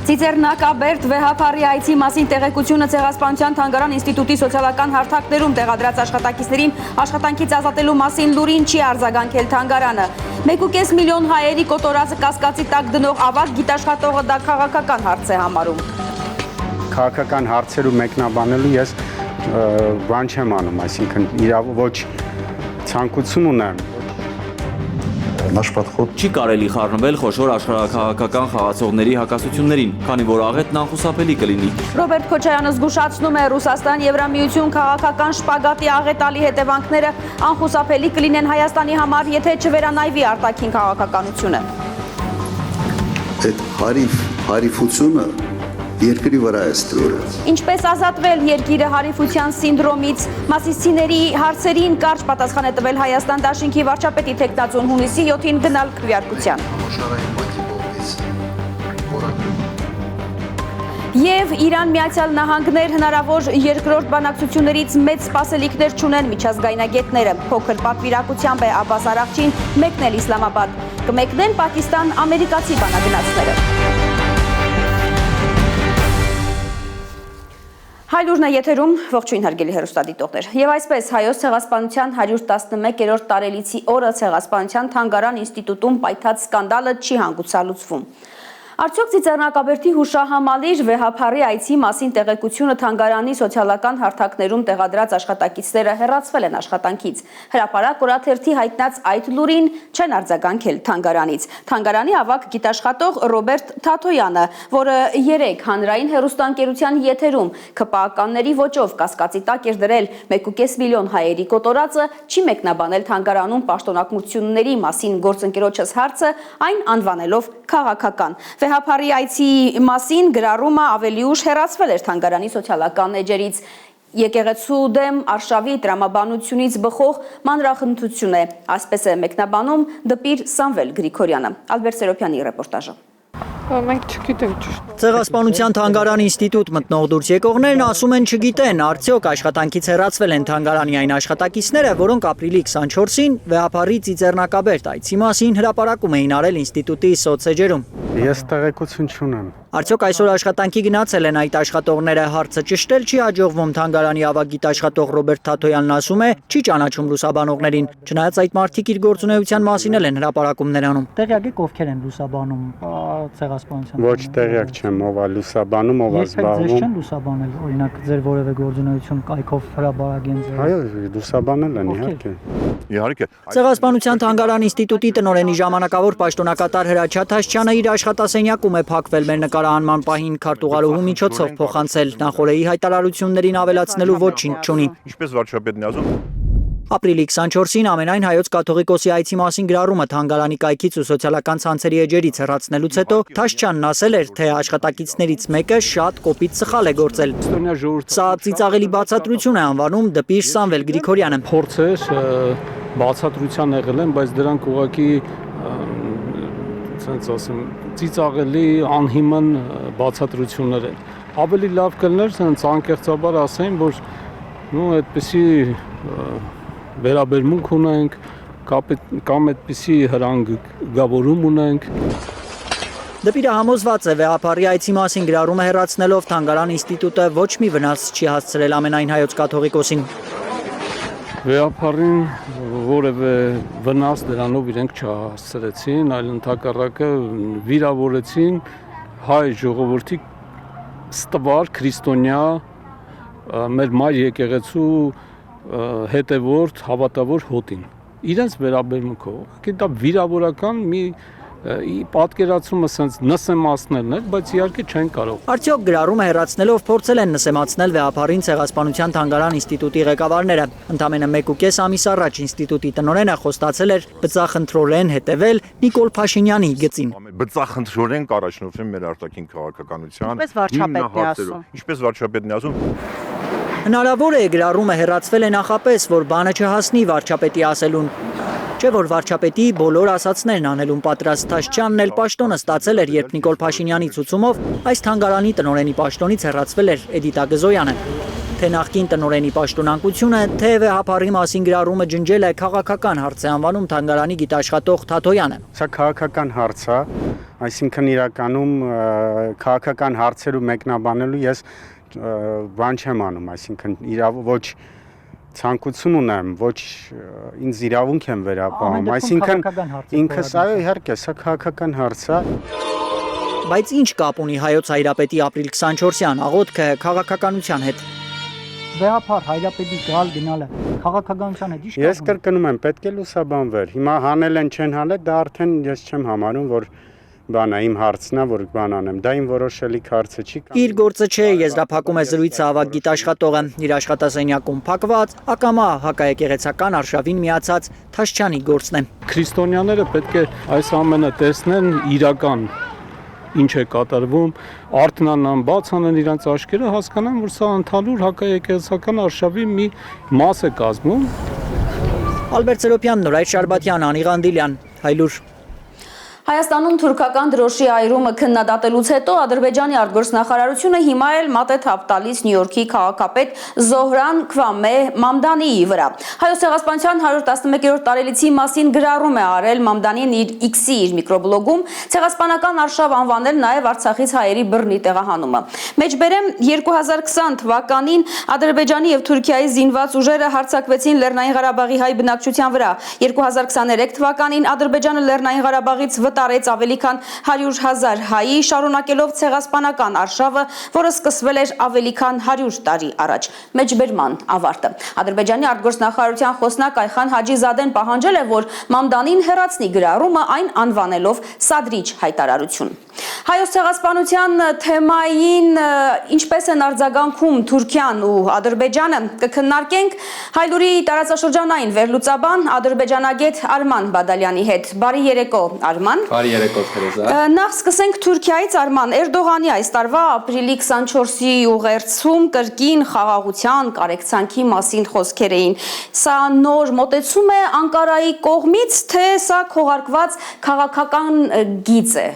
Ծիծեռնակաբերդ վեհափարի այցի մասին տեղեկությունը Ցեղասպանության թանգարան ինստիտուտի սոցիալական հարթակներում տեղադրած աշխատակիցներին աշխատանքից ազատելու մասին լուրին չի արձագանքել թանգարանը։ 1.5 միլիոն հայերի կոտորածը կասկածի տակ դնող ավագ գիտաշխատողը դա քաղաքական հարց է համարում։ Քաղաքական հարցերու մեկնաբանելու ես բան չեմ անում, այսինքն ոչ ցանկություն ունեմ։ Չի կարելի խառնվել խոշոր աշխարհաքաղաքական խաղացողների հակասություններին, քանի որ աղետն անխուսափելի կլինի։ Ռոբերտ Քոչարյանը զգուշացնում է Ռուսաստան-Եվրամիություն քաղաքական շպագատի աղետալի հետևանքները անխուսափելի կլինեն Հայաստանի համար, եթե չվերանայվի արտաքին քաղաքականությունը։ Այդ հարիֆությունը երկրի վրա է ստորած։ Ինչպես ազատվել երկիրը հարիֆության սինդրոմից, Մասիսցիների հարցերին կարճ պատասխան է տվել Հայաստան Դաշինքի վարչապետի թեկնածուն հունիսի 7-ին գնալ քվեարկության։ Եվ Իրան-Միացյալ Նահանգներ հնարավոր երկրորդ բանակցություններից մեծ սպասելիքներ չունեն միջազգայնագետները։ Փոքր պատվիրակությամբ է Աբբաս Արաղչին մեկնել Իսլամաբադ։ Կմեկնեն Պակիստան-ամերիկացի բանագնացները։ Հայլուրն է եթերում, ողջույն հարգելի հեռուստադիտողներ։ Եվ այսպես Հայոց Ցեղասպանության 111-րդ տարելիցի օրը Ցեղասպանության թանգարան ինստիտուտում պայթած սկանդալը չի հանգուցալուծվում։ Արդյոք Ծիծեռնակաբերդի հուշահամալիր վեհափարի այցի մասին տեղեկությունը թանգարանի սոցիալական հարթակներում տեղադրած աշխատակիցները հեռացվել են աշխատանքից։ Հրապարակ օրաթերթի հայտնած այդ լուրին չեն արձագանքել թանգարանից։ Թանգարանի ավագ գիտաշխատող Ռոբերտ Թաթոյանը, որը 3 հանրային հեռուստաընկերության եթերում ԿՊԱ-ականների ոճով կասկածի տակ էր դրել 1.5 միլիոն հայերի կոտորածը, չի մեկնաբանել թանգարանում պաշտոնակությունների մասին գործընկերոջս հարցը, այն անվանելով քաղաքական։ Վեհափարի այցի մասին գրառումը ավելի ուշ հեռացվել էր թանգարանի սոցիալական էջերից։ Եկեղեցու դեմ արշավի տրամաբանությունից բխող մանրախնդություն է, այսպես է մեկնաբանում դպիր Սամվել Գրիգորյանը։ Ալբերտ Սերոփյանի ռեպորտաժը։ Մենք չգիտենք ճիշտ։ Ցեղասպանության թանգարան ինստիտուտ մտնող դուրս եկողներն ասում են չգիտեն, արդյոք աշխատանքից հեռացվել են թանգարանի այն աշխատակիցները, որոնք ապրիլի 24-ին վեհափարի Ծիծեռնակաբերդ այցի մասին հրապարակում էին արել ինստիտուտի սոցեջերում։ Ես տեղեկություն չունեմ։ Արդյոք այսօր աշխատանքի գնացել են այդ աշխատողները, հարցը ճշտել չի հաջողվում։ Թանգարանի ավագ գիտաշխատող Ռոբերտ Թաթոյանն ասում է, չի ճանաչում լուսաբանողներին։ Չնայած այդ մարդիկ իր գործունեության մասին են հրապարակումներ անում։ Տեղյակ եք ովքեր են լուսաբանում Ցեղասպանության։ Ոչ տեղյակ չեմ, ով է լուսաբանում, ով է զբաղվում։ Ես չեն լուսաբանել, օրինակ ձեր որևէ գործունեություն կայքով հրապարակեն ձեր։ Այո, լուսաբանել են իհարկե։ Իհարկե։ Ցեղասպանության թանգարան ինստիտուտի տնօրենի ժամանակավոր պաշտոնակատար Հրաչյա Թաշչյանը իր աշխատասենյակում է փակվել մեր նկարահանման պահին քարտուղարուհու միջոցով փոխանցել նախորդի հայտարարություններին ավելացնելու ոչինչ չունի։ Ինչպես վարչապետն է ասում։ Ապրիլի 24-ին ամենայն հայոց կաթողիկոսի այցի մասին գրառումը թանգարանի կայքից ու սոցիալական ցանցերի էջերից հեռացնելուց հետո Թաշչյանն ասել էր, թե աշխատակիցներից մեկը շատ կոպիտ սխալ է գործել։ Սա ծիծաղելի բացատրություն է անվանում դպիր Սամվել Գրիգորյանը։ Փորձեր բացատրության եղել են, բայց դրանք ուղղակի ցենց ասեմ ծիծաղելի անհիմն բացատրություններ են։ Ավելի լավ կլներ ցենց անկեղծաբար ասեն, որ այդպեսի վերաբերմունք ունենք, կամ այդպիսի հրանգավորում ունենք։ Դպիրը համոզված է վեհափարի այցի մասին գրառումը հեռացնելով թանգարան ինստիտուտը ոչ մի վնաս չի հասցրել ամենայն հայոց կաթողիկոսին։ Վեհափարին որևէ վնաս դրանով իրենք չհասցրեցին, այլ ընդհակառակը վիրավորեցին հայ ժողովրդի ստվար քրիստոնյա մեր մայր եկեղեցու հետևորդ հավատավոր հոտին իրենց վերաբերմունքով դա վիրավորական մի պատկերացումը sense նսեմացնելն է, բայց իհարկե չեն կարող։ Արդյոք գրառումը հեռացնելով փորձել են նսեմացնել վեհափարին Ցեղասպանության թանգարան ինստիտուտի ղեկավարները։ Ընդամենը 1.5 ամիս առաջ ինստիտուտի տնօրենը խոստացել էր բծախնդրորեն հետևել Նիկոլ Փաշինյանի գծին։ Բծախնդրորեն կառաջնորդվեն մեր արտաքին քաղաքականության։ Ինչպես վարչապետն է ասում։ Հնարավոր է գրառումը հեռացվել է նախապես, որ բանը չհասնի վարչապետի ասելուն։ Չէ որ վարչապետի բոլոր ասացներն անելուն պատրաստ Թաշչյանն էլ պաշտոնը ստացել էր, երբ Նիկոլ Փաշինյանի ցուցումով այս թանգարանի տնօրենի պաշտոնից հեռացվել էր Էդիթա Գզոյանը։ Թե նախկին տնօրենի պաշտոնակությունը, թե վեհափարի մասին գրառումը ջնջել է քաղաքական հարց է անվանում թանգարանի գիտաշխատող Թաթոյանը։ Սա քաղաքական հարց է, Այսինքն իրականում քաղաքական հարցերու մեկնաբանելու ես բան չեմ անում, այսինքն ոչ ցանկություն ունեմ, ոչ ինձ իրավունք եմ վերապահում, այսինքն ինքս այո իհարկե, սա քաղաքական հարց է։ Բայց ինչ կապ ունի հայոց հայրապետի ապրիլ 24-յան աղոթքը քաղաքականության հետ։ Վեհապար հայրապետի գալ գնալը քաղաքականության հետ ինչ կապ ունի։ Ես կրկնում եմ, պետք է լուսաբանվեր։ Հիմա հանել են, չեն հանել, դա արդեն ես չեմ համարում, որ բան է, իմ հարցն է, որ բան անեմ, դա իմ որոշելիք հարցը չի։ Իր գործը չէ, եզրափակում է զրույցը ավագ գիտաշխատողը, իր աշխատասենյակում փակված, ակամա հակաեկեղեցական արշավին միացած Թաշչյանի գործն է։ Քրիստոնյաները պետք է այս ամենը տեսնեն իրական ինչ է կատարվում, արթնանան, բաց անեն իրենց աչքերը, հասկանան, որ սա ընդհանուր հակաեկեղեցական արշավի մի մաս է կազմում։ Ալբերտ Սերոբյան, Նորայր Շարբաթյան, Անի Ղանդիլյան, Հայլուր։ Հայաստանում թուրքական դրոշի այրումը քննադատելուց հետո Ադրբեջանի արտգործնախարարությունը հիմա էլ մատ է թափ տալիս Նյու Յորքի քաղաքապետ Զոհրան Քվամե Մամդանիի վրա։ Հայոց ցեղասպանության 111-րդ տարելիցի մասին գրառում է արել Մամդանին իր X-ի իր միկրոբլոգում, ցեղասպանական արշավ անվանել նաև Արցախից հայերի բռնի տեղահանումը։ Մեջբերեմ 2020 թվականին Ադրբեջանի եւ Թուրքիայի զինված ուժերը հարձակվեցին Լեռնային Ղարաբաղի հայ բնակչության վրա։ 2023 թվականին Ադրբեջանը Լեռնային Ղարաբաղից տարեց ավելի քան 100,000 հայի, շարունակելով ցեղասպանական արշավը, որը սկսվել էր ավելի քան 100 տարի առաջ։ Մեջբերման ավարտը։ Ադրբեջանի արտգործնախարարության խոսնակ Այխան Հաջիզադեն պահանջել է, որ Մամդանին հեռացնի գրառումը, այն անվանելով սադրիչ հայտարարություն։ Հայոց ցեղասպանության թեմային ինչպես են արձագանքում Թուրքիան ու Ադրբեջանը կքննարկենք Հայլուրի տարածաշրջանային վերլուծաբան ադրբեջանագետ Արման Բադալյանի հետ։ Բարի երեկո, Արման։ Բարի երեկո, Թերեզա։ Նախ սկսենք Թուրքիայից, Արման։ Էրդողանի այս տարվա ապրիլի 24-ի ուղերձում կրկին խաղաղության, կարեկցանքի մասին խոսքեր էին։ Սա նոր մոտեցում է Անկարայի կողմից, թե սա քողարկված քաղաքական գիծ է։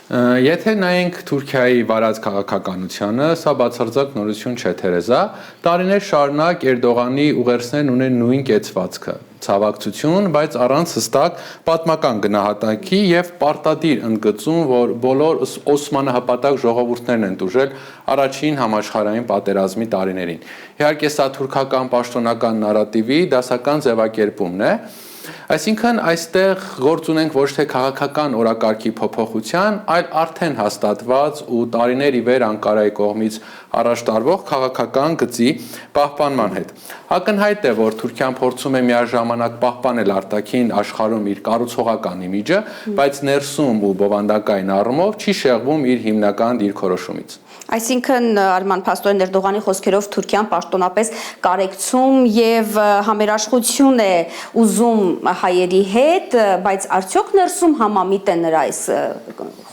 Եթե նայենք Թուրքիայի վարած քաղաքականությանը, սա բացարձակ նորություն չէ, Թերեզա։ Տարիներ շարունակ Էրդողանի ուղերձներն ունեն նույն կեցվածքը՝ ցավակցություն, բայց առանց հստակ պատմական գնահատանքի եւ պարտադիր ընդգծում, որ բոլոր օսմանահպատակ ժողովուրդներն են տուժել առաջին համաշխարհային պատերազմի տարիներին։ Իհարկե, սա թուրքական պաշտոնական նարատիվի դասական ձևակերպումն է։ Այսինքն այստեղ գործ ունենք ոչ թե քաղաքական օրակարգի փոփոխության, այլ արդեն հաստատված ու տարիներ ի վեր Անկարայի կողմից առաջ տարվող քաղաքական գծի պահպանման հետ։ Ակնհայտ է, որ Թուրքիան փորձում է միաժամանակ պահպանել արտաքին աշխարհում իր կառուցողական իմիջը, բայց ներսում ու բովանդակային առումով չի շեղվում իր հիմնական դիրքորոշումից։ Այսինքն Արման փաստորեն Էրդողանի խոսքերով Թուրքիան պաշտոնապես կարեկցում եւ համերաշխություն է ուզում հայերի հետ, բայց արդյոք ներսում համամիտ է նրա այս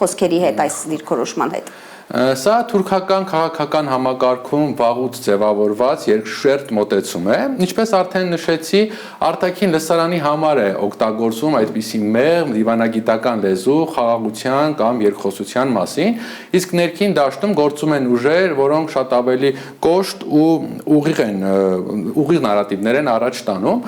խոսքերի հետ, այս դիրքորոշման հետ։ Սա թուրքական քաղաքական համակարգում վաղուց ձևավորված երկշերտ մոտեցում է, ինչպես արդեն նշեցի, արտաքին լսարանի համար է օգտագործում այդպիսի մեղմ դիվանագիտական լեզու խաղաղության կամ երկխոսության մասին, իսկ ներքին դաշտում գործում են ուժեր, որոնք շատ ավելի կոշտ ու ուղիղ նարատիվներ են առաջ տանում։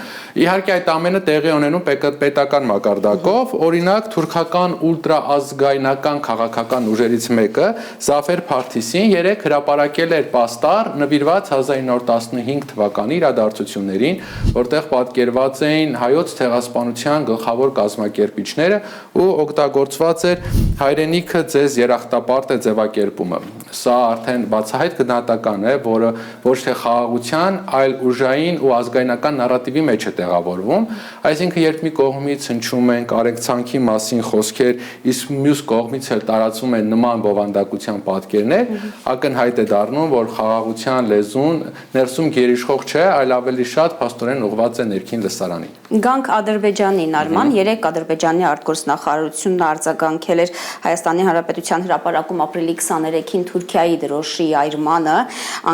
Իհարկե այդ ամենը տեղի ունենում պետական մակարդակով, օրինակ թուրքական ուլտրաազգայնական քաղաքական ուժերից մեկը Զաֆեր Փարթիսին երեք հրապարակել էր պաստառ նվիրված 1915 թվականի իրադարձություններին, որտեղ պատկերված էին հայոց ցեղասպանության գլխավոր կազմակերպիչները ու օգտագործված էր հայրենիքը ձեզ երախտապարտ է ձևակերպումը։ Սա արդեն բացահայտ գնահատական է, որը ոչ թե խաղաղության, այլ ուժային ու ազգայնական նարատիվի մեջ է տեղավորվում, այսինքն երբ մի կողմից հնչում են կարեկցանքի մասին խոսքեր, իսկ մյուս կողմից էլ տարածվում են նման բովանդակության պատկերներ, ակնհայտ է դառնում, որ խաղաղության լեզուն ներսում գերիշխող չէ, այլ ավելի շատ փաստորեն ուղղված է ներքին լսարանին։ Գանք Ադրբեջանին, Արման, երեք Ադրբեջանի արտգործնախարարությունն արձագանքել էր Հայաստանի Հանրապետության հրապարակում ապրիլի 23-ին Թուրքիայի դրոշի այրմանը,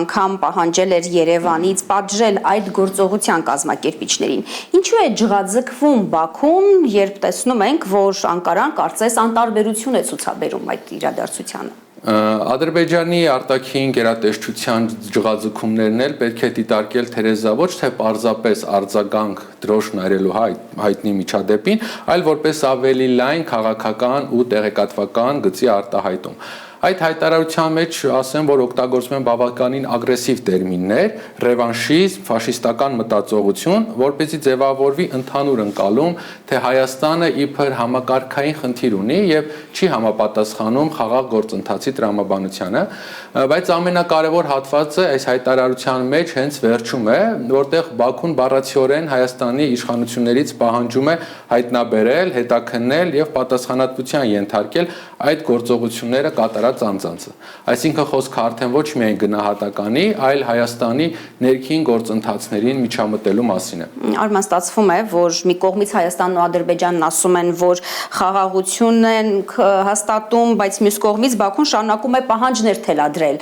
անգամ պահանջել էր Երևանից պատժել այդ գործողության կազմակերպիչներին։ Ինչու է ջղաձգվում Բաքուն, երբ տեսնում ենք, որ Անկարան կարծես անտարբերություն է ցուցաբերում այդ իրադարձությանը։ Ադրբեջանի արտաքին գերատեսչության ջղաձգումներն էլ պետք է դիտարկել Թերեզա ոչ թե պարզապես արձագանք դրոշն այրելու հայտնի միջադեպին, այլ որպես ավելի լայն քաղաքական ու տեղեկատվական գծի արտահայտում։ Այդ հայտարարության մեջ ասեմ, որ օգտագործում են բավականին ագրեսիվ տերմիններ, ռևանշիզմ, ֆաշիստական մտածողություն, որպեսզի ձևավորվի ընդհանուր ընկալում, թե Հայաստանը իբր համակարգային խնդիր ունի եւ չի համապատասխանում խաղաղ գործընթացի տրամաբանությանը, բայց ամենակարևոր հատվածը այս հայտարարության մեջ հենց վերջում է, որտեղ Բաքուն բառացիորեն Հայաստանի իշխանություններից պահանջում է հայտնաբերել, հետաքննել եւ պատասխանատվության ենթարկել այդ գործողությունները կատարած անձանցը։ Այսինքն խոսքը արդեն ոչ միայն գնահատականի, այլ Հայաստանի ներքին գործընթացներին միջամտելու մասին է։ Արման, ստացվում է, որ մի կողմից Հայաստանն ու Ադրբեջանն ասում են, որ խաղաղություն են հաստատում, բայց մյուս կողմից Բաքուն շարունակում է պահանջներ թելադրել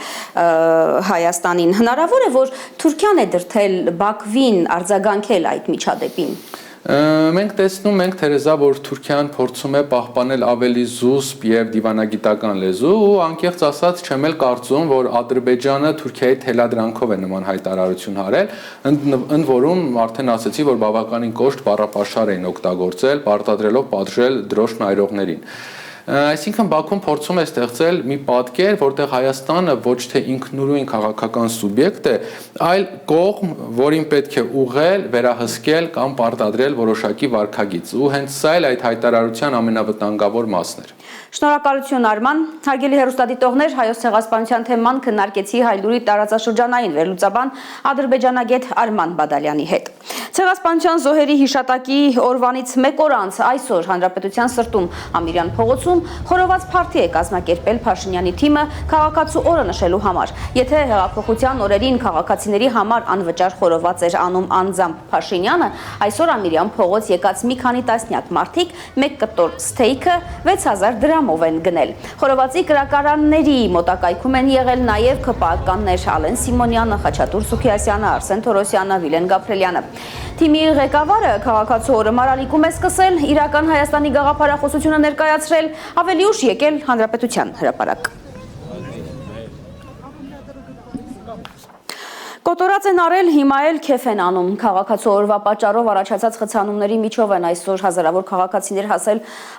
Հայաստանին։ Հնարավոր է, որ Թուրքիան է դրդել Բաքվին արձագանքել այդ միջադեպին։ Մենք տեսնում ենք Թերեզա, որ Թուրքիան փորձում է պահպանել ավելի զուսպ եւ դիվանագիտական լեզու ու անկեղծ ասած չեմ էլ կարծում, որ Ադրբեջանը Թուրքիայի թելադրանքով է նման հայտարարություն արել, ընդ որում արդեն ասացի, որ բավականին կոշտ բառապաշար էին օգտագործել, պարտադրելով պատժել դրոշն այրողներին։ Այսինքն Բաքուն փորձում է ստեղծել մի պատկեր, որտեղ Հայաստանը ոչ թե ինքնուրույն քաղաքական սուբյեկտ է, այլ կողմ, որին պետք է ուղղել, վերահսկել կամ պարտադրել որոշակի վարքագիծ։ Ու հենց սա էլ այդ հայտարարության ամենավտանգավոր մասն էր։ Շնորհակալություն Արման, հարգելի հեռուստադիտողներ, Հայոց ցեղասպանության թեման քննարկեցի Հայլուրի տարածաշրջանային վերլուծաբան ադրբեջանագետ Արման Բադալյանի հետ։ Ցեղասպանության զոհերի հիշատակի օրվանից 1 օր անց այսօր Հանրապետության սրտում Ամիրյան փողոցում խորոված փարթի է կազմակերպել Փաշինյանի թիմը քաղաքացու օրը նշելու համար։ Եթե հեղափոխության օրերին քաղաքացիների համար անվճար խորոված էր անում անձամբ Փաշինյանը, այսօր Ամիրյան փողոց եկած մի քանի տասնյակ մարդիկ 1 կտոր սթեյքը 6000 դրամով են գնել։ Խորովածի կրակարանների մոտակայքում են եղել նաև ԿՊԱ-ականներ Ալեն Սիմոնյանը, Խաչատուր Սուքիասյանը, Արսեն Թորոսյանը, Վիլեն Գաբրելյանը։ Թիմի ղեկավարը քաղաքացու օրը մարալիկում է սկսել իրական Հայաստանի գաղափարախոսությունը ներկայացրել, ավելի ուշ եկել Հանրապետության հրապարակ։ Կոտորած են արել, հիմա էլ քեֆ են անում։ Քաղաքացու օրվա պատճառով առաջացած խցանումների միջով են այսօր հազարավոր քաղաքացիներ հասել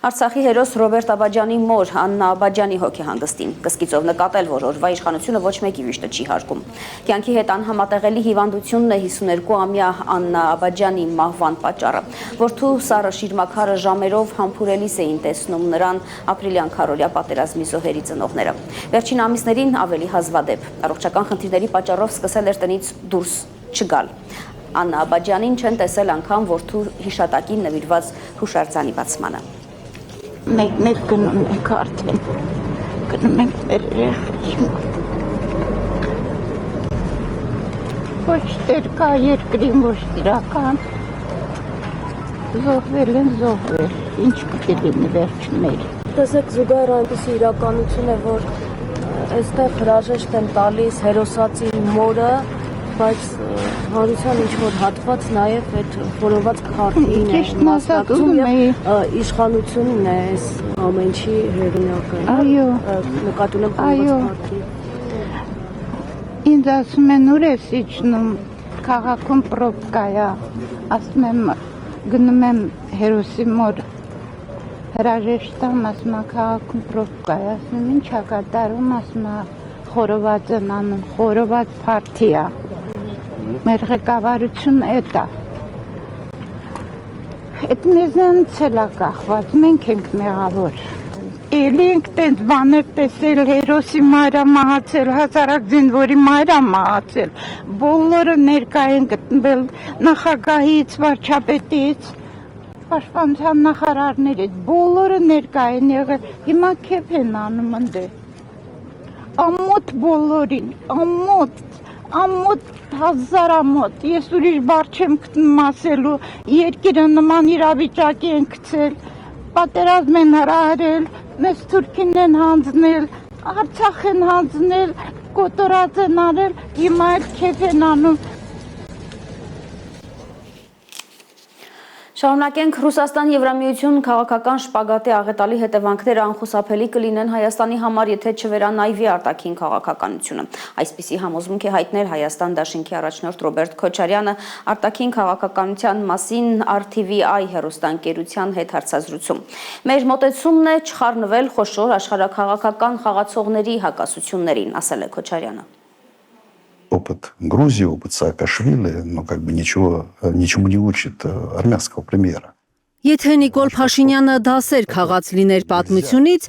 Արցախի հերոս Ռոբերտ Աբաջյանի մոր Աննա Աբաջյանի հոգեհանգստին։ Կսկիծով նկատել, որ օրվա իշխանությունը ոչ մեկի վիշտը չի հարգում։ Կյանքի հետ անհամատեղելի հիվանդությունն է 52-ամյա Աննա Աբաջյանի մահվան պատճառը։ Որդու Սառը Շիրմաքարը ժամերով համբուրելիս էին տեսնում նրան ապրիլյան քարորյա պատերազմի զոհերի ծնողները։ Վերջին ամիսներին ավելի հազվադեպ։ Առողջական խնդիրների պատճառով սկսել էր տնից դուրս չգալ։ Աննա Աբաջյանին չեն տեսել անգամ որդու հիշատակին նվիրված հուշարձանի բացմանը։ Մեկ գնում ենք արդեն, գնում ենք մեր երեխային մոտ։ Ոչ տերկա երկրին, ոչ իրական, զոհվել են զոհվել, ինչ պետք է լինի վերջն մեր։ Տեսեք զուգահեռ այնպիսի իրականություն է, որ այստեղ հրաժեշտ են տալիս հերոսացի մորը, բայց հանրության ինչ-որ հատված նաև այդ խորոված քարտին է մասնակցում և իշխանությունն է այս ամենչի հեղինակը։ Այո, նկատի ունեմ խորոված քարտի։ Ինձ ասում են ուր ես իջնում, քաղաքում պրոբկա է, ասում եմ գնում եմ հերոսի մոր հրաժեշտ եմ, ասում եմ քաղաքում պրոբկա է, ասում եմ ինչ է կատարում, ասում եմ խորոված են անում, խորոված փարթի է։ Մեր ղեկավարությունը էդ է։ Էդ մեզանից էլ է կախված, մենք ենք մեղավոր։ Էլի ենք տենց բաներ տեսել, հերոսի մայրը մահացել, հասարակ զինվորի մայրը մահացել, բոլորը ներկա են գտնվել նախագահից, վարչապետից, պաշտպանության նախարարներից, բոլորը ներկա են եղել, հիմա քեֆ են անում ընդե։ Ամոթ բոլորին, ամոթ հազար ամոթ, ես ուրիշ բառ չեմ գտնում ասելու, երկիրը նման իրավիճակի են գցել, պատերազմ են հրահրել, մեզ Թուրքին են հանձնել, Արցախ են հանձնել, կոտորած են արել, հիմա էլ քեֆ են անում։ Շարունակենք Ռուսաստան-Եվրամիություն քաղաքական շպագատի աղետալի հետևանքները անխուսափելի կլինեն Հայաստանի համար, եթե չվերանայվի արտաքին քաղաքականությունը։ Այսպիսի համոզմունք է հայտնել Հայաստան դաշինքի առաջնորդ Ռոբերտ Քոչարյանը արտաքին քաղաքականության մասին RTVI հեռուստաընկերության հետ հարցազրույցում։ Մեր մոտեցումն է չխառնվել խոշոր աշխարհաքաղաքական խաղացողների հակասություններին, ասել է Քոչարյանը։ Опыт Грузии, опыт Саакашвили, но как бы ничему не учит армянского премьера. Եթե Նիկոլ Փաշինյանը դասեր քաղաց լիներ պատմությունից,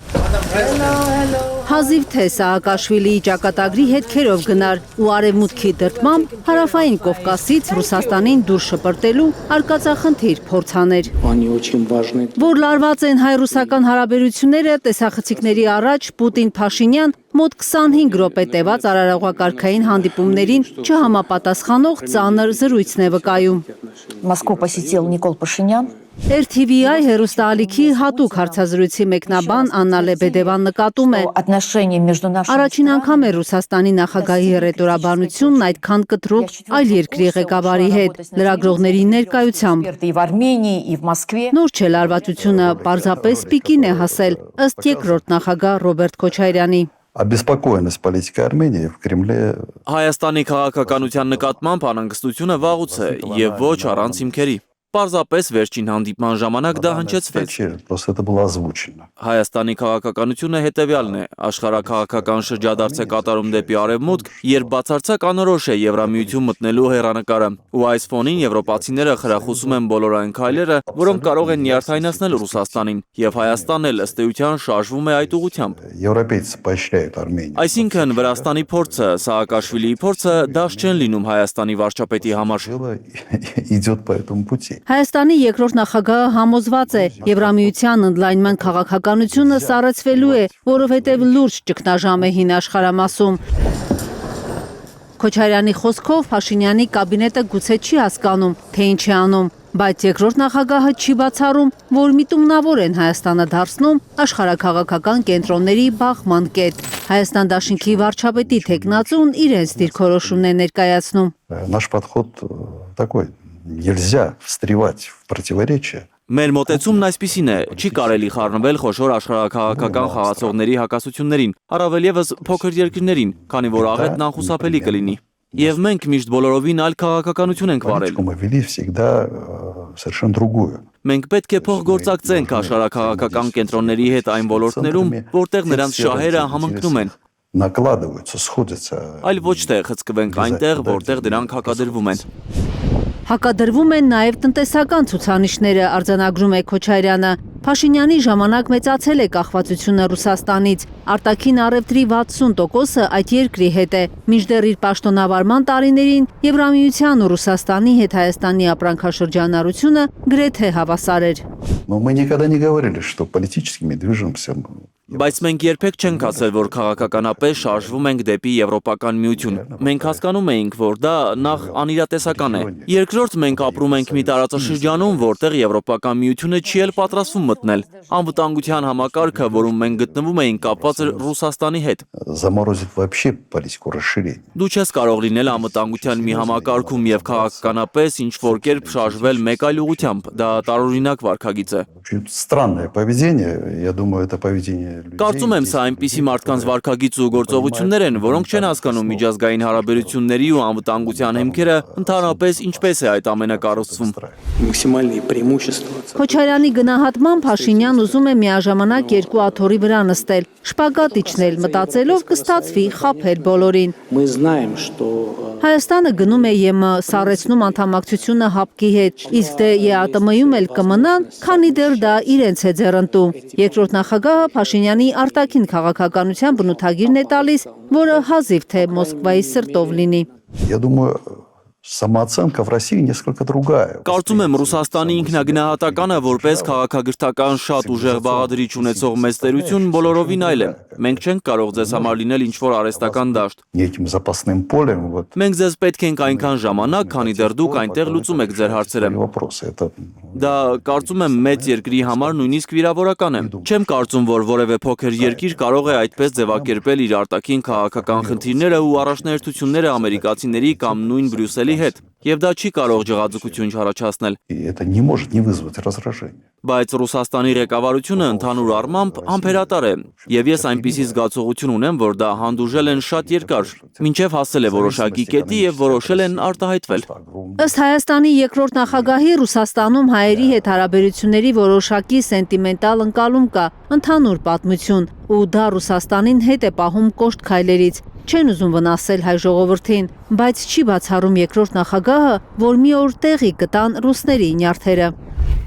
հազիվ թե Սաակաշվիլիի ճակատագրի հետքերով գնար ու արևմուտքի դրդմամբ հարավային Կովկասից Ռուսաստանին դուրս շպրտելու արկածախնդիր փորձաներ։ Որ լարված են հայ-ռուսական հարաբերությունները, տեսախցիկների առաջ Պուտին-Փաշինյան մոտ 25 րոպե տևած արարողակարգային հանդիպումներին չհամապատասխանող ծանր զրույցն է վկայում։ Մոսկվу посетил Никол Пашинян. RTVI հեռուստաալիքի հատուկ հարցազրույցի մեկնաբան Աննա Լեբեդևան նկատում է. Առաջին անգամ է Ռուսաստանի նախագահի հռետորաբանությունն այդքան կտրող այլ երկրի ղեկավարի հետ, լրագրողների ներկայությամբ։ Նոր չէ լարվածությունը, պարզապես պիկին է հասել, ըստ երկրորդ նախագահ Ռոբերտ Քոչարյանի։ Обеспокоенность политикой Армении в Кремле. Հայաստանի քաղաքականության նկատմամբ անհանգստությունը վաղուց է եւ ոչ առանց հիմքերի։ Պարզապես վերջին հանդիպման ժամանակ դա հնչեցվեց։ Просто это было озвучено. Հայաստանի քաղաքականությունը հետևյալն է. աշխարհաքաղաքական շրջադարձ է կատարում դեպի արևմուտք, երբ բացարձակ անորոշ է Եվրամիություն մտնելու հեռանկարը, ու այս ֆոնին եվրոպացիները խրախուսում են բոլոր այն քայլերը, որոնք կարող են նյարդայնացնել Ռուսաստանին, եւ Հայաստանն էլ ըստ էության շարժվում է այդ ուղղությամբ։ Европейцы поощряют Армению. Այսինքն Վրաստանի փորձը, Սաակաշվիլիի փորձը դաշ չեն լինում Հայաստանի վարչապետի համար։ Идет по этому пути. Հայաստանի երկրորդ նախագահը համոզված է, Եվրամիության ընդլայնման քաղաքականությունը սառեցվելու է, որովհետև լուրջ ճգնաժամ է հին աշխարհամասում։ Քոչարյանի խոսքով Փաշինյանի կաբինետը գուցե չի հասկանում, թե ինչ է անում, բայց երկրորդ նախագահը չի բացառում, որ միտումնավոր են Հայաստանը դարձնում աշխարհաքաղաքական կենտրոնների բախման կետ։ Հայաստան դաշինքի վարչապետի թեկնածուն իրենց դիրքորոշումն է ներկայացնում։ Наш подход такой. Нельзя встревать в противоречия. Մեր մոտեցումն այսպիսին է, չի կարելի խառնվել խոշոր աշխարհաքաղաքական խաղացողների հակասություններին, առավել եւս փոքր երկրներին, քանի որ աղետն անխուսափելի կլինի։ Եվ մենք միշտ բոլորովին այլ քաղաքականություն ենք վարել։ Մենք պետք է փոխգործակցենք աշխարհաքաղաքական կենտրոնների հետ այն ոլորտներում, որտեղ նրանց շահերը համընկնում են։ Այլ ոչ թե խցկվենք այնտեղ, որտեղ դրանք հակադրվում են։ Հակադրվում են նաև տնտեսական ցուցանիշները, արձանագրում է Քոչարյանը։ Փաշինյանի ժամանակ մեծացել է կախվածությունը Ռուսաստանից, արտաքին առևտրի 60%-ը այդ երկրի հետ է, մինչդեռ իր պաշտոնավարման տարիներին Եվրամիության ու Ռուսաստանի հետ Հայաստանի ապրանքաշրջանառությունը գրեթե հավասար էր։ Мы никогда не говорили, что политическими движемся. Բայց մենք երբեք չենք ասել, որ քաղաքականապես շարժվում ենք դեպի Եվրոպական միություն։ Մենք հասկանում էինք, որ դա նախ անիրատեսական է։ Երկրորդ, մենք ապրում ենք մի տարածաշրջանում, որտեղ Եվրոպական միությունը չի էլ պատրաստվում մտնել։ Անվտանգության համակարգը, որում մենք գտնվում էինք, կապված էր Ռուսաստանի հետ։ Դու չես կարող լինել անվտանգության մի համակարգում եւ քաղաքականապես ինչ-որ կերպ շարժվել մեկ այլ ուղղությամբ։ Դա տարօրինակ վարքագիծ է։ Странное поведение, я думаю, это поведение. Կարծում եմ սա այնպիսի մարդկանց վարքագիծ ու գործողություններ են, որոնք չեն հասկանում միջազգային հարաբերությունների ու անվտանգության հիմքերը ընդհանրապես ինչպես է այդ ամենը կառուցվում։ Քոչարյանի գնահատմամբ Փաշինյան ուզում է միաժամանակ երկու աթոռի վրա նստել, շպագատ իջնել, մտածելով կստացվի խաբել բոլորին։ Հայաստանը գնում է ԵՄ, սառեցնում անդամակցությունը ՀԱՊԿ-ի հետ, իսկ դե ԵԱՏՄ-ում էլ կմնան, քանի դեռ դա իրենց է ձեռնտու։ Երկրորդ նախագահը Փաշինյանի արտաքին քաղաքականության բնութագիրն է տալիս, որը հազիվ թե Մոսկվայի սրտով լինի։ Я думаю, самооценка в России несколько другая. Կարծում եմ Ռուսաստանի ինքնագնահատականը որպես քաղաքագրթական շատ ուժեղ բաղադրիչ ունեցող մեծ տերություն բոլորովին այլ է։ Մենք չենք կարող ձեզ համար լինել ինչ-որ արհեստական դաշտ։ Неким запасным полем вот. Մենք ձեզ պետք ենք այնքան ժամանակ, քանի դեռ դուք այնտեղ լուծում եք ձեր հարցերը։ Դա կարծում եմ մեծ երկրի համար նույնիսկ վիրավորական է։ Չեմ կարծում, որ որևէ փոքր երկիր կարող է այդպես ձևակերպել իր արտաքին քաղաքական խնդիրները ու առաջնահերթությունները ամերիկացիների կամ նույն Բրյուսելի Իսրայելի հետ, եւ դա չի կարող ջղաձգություն չառաջացնել։ И это не может не вызвать раздражения. Բայց Ռուսաստանի ղեկավարությունը ընդհանուր առմամբ համբերատար է, եւ ես այնպիսի զգացողություն ունեմ, որ դա հանդուրժել են շատ երկար, մինչեւ հասել է որոշակի կետի եւ որոշել են արտահայտվել։ Ըստ Հայաստանի երկրորդ նախագահի Ռուսաստանում հայերի հետ հարաբերությունների որոշակի սենտիմենտալ ընկալում կա, ընդհանուր պատմություն, ու դա Ռուսաստանին հետ է պահում կոշտ քայլերից։ Չեն ուզում վնասել հայ ժողովրդին, բայց չի բացառում երկրորդ նախագահը, որ մի օր տեղի կտան ռուսների նյարդերը։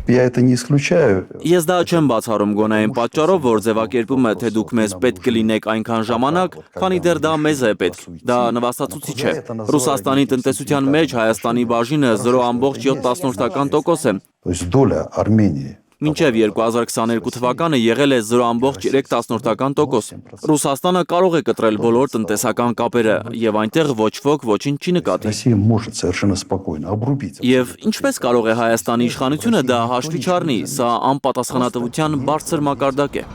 Я это не исключаю. Ես դա չեմ բացառում գոնե այն պատճառով, որ ձևակերպում է, թե դուք մեզ պետք կլինեք այնքան ժամանակ, քանի դեռ դա մեզ է պետք։ Դա նվաստացուցիչ է։ Ռուսաստանի տնտեսության մեջ Հայաստանի բաժինը 0.7% է։ То есть доля Армении Մինչև 2022 թվականը եղել է 0.3%։ Ռուսաստանը կարող է կտրել բոլոր տնտեսական կապերը, եւ այնտեղ ոչ ոք ոչինչ չի նկատի։ Россия может совершенно спокойно обрубить. Եվ ինչպես կարող է Հայաստանի իշխանությունը դա հաշվի չառնի, սա անպատասխանատվության բարձր մակարդակ է։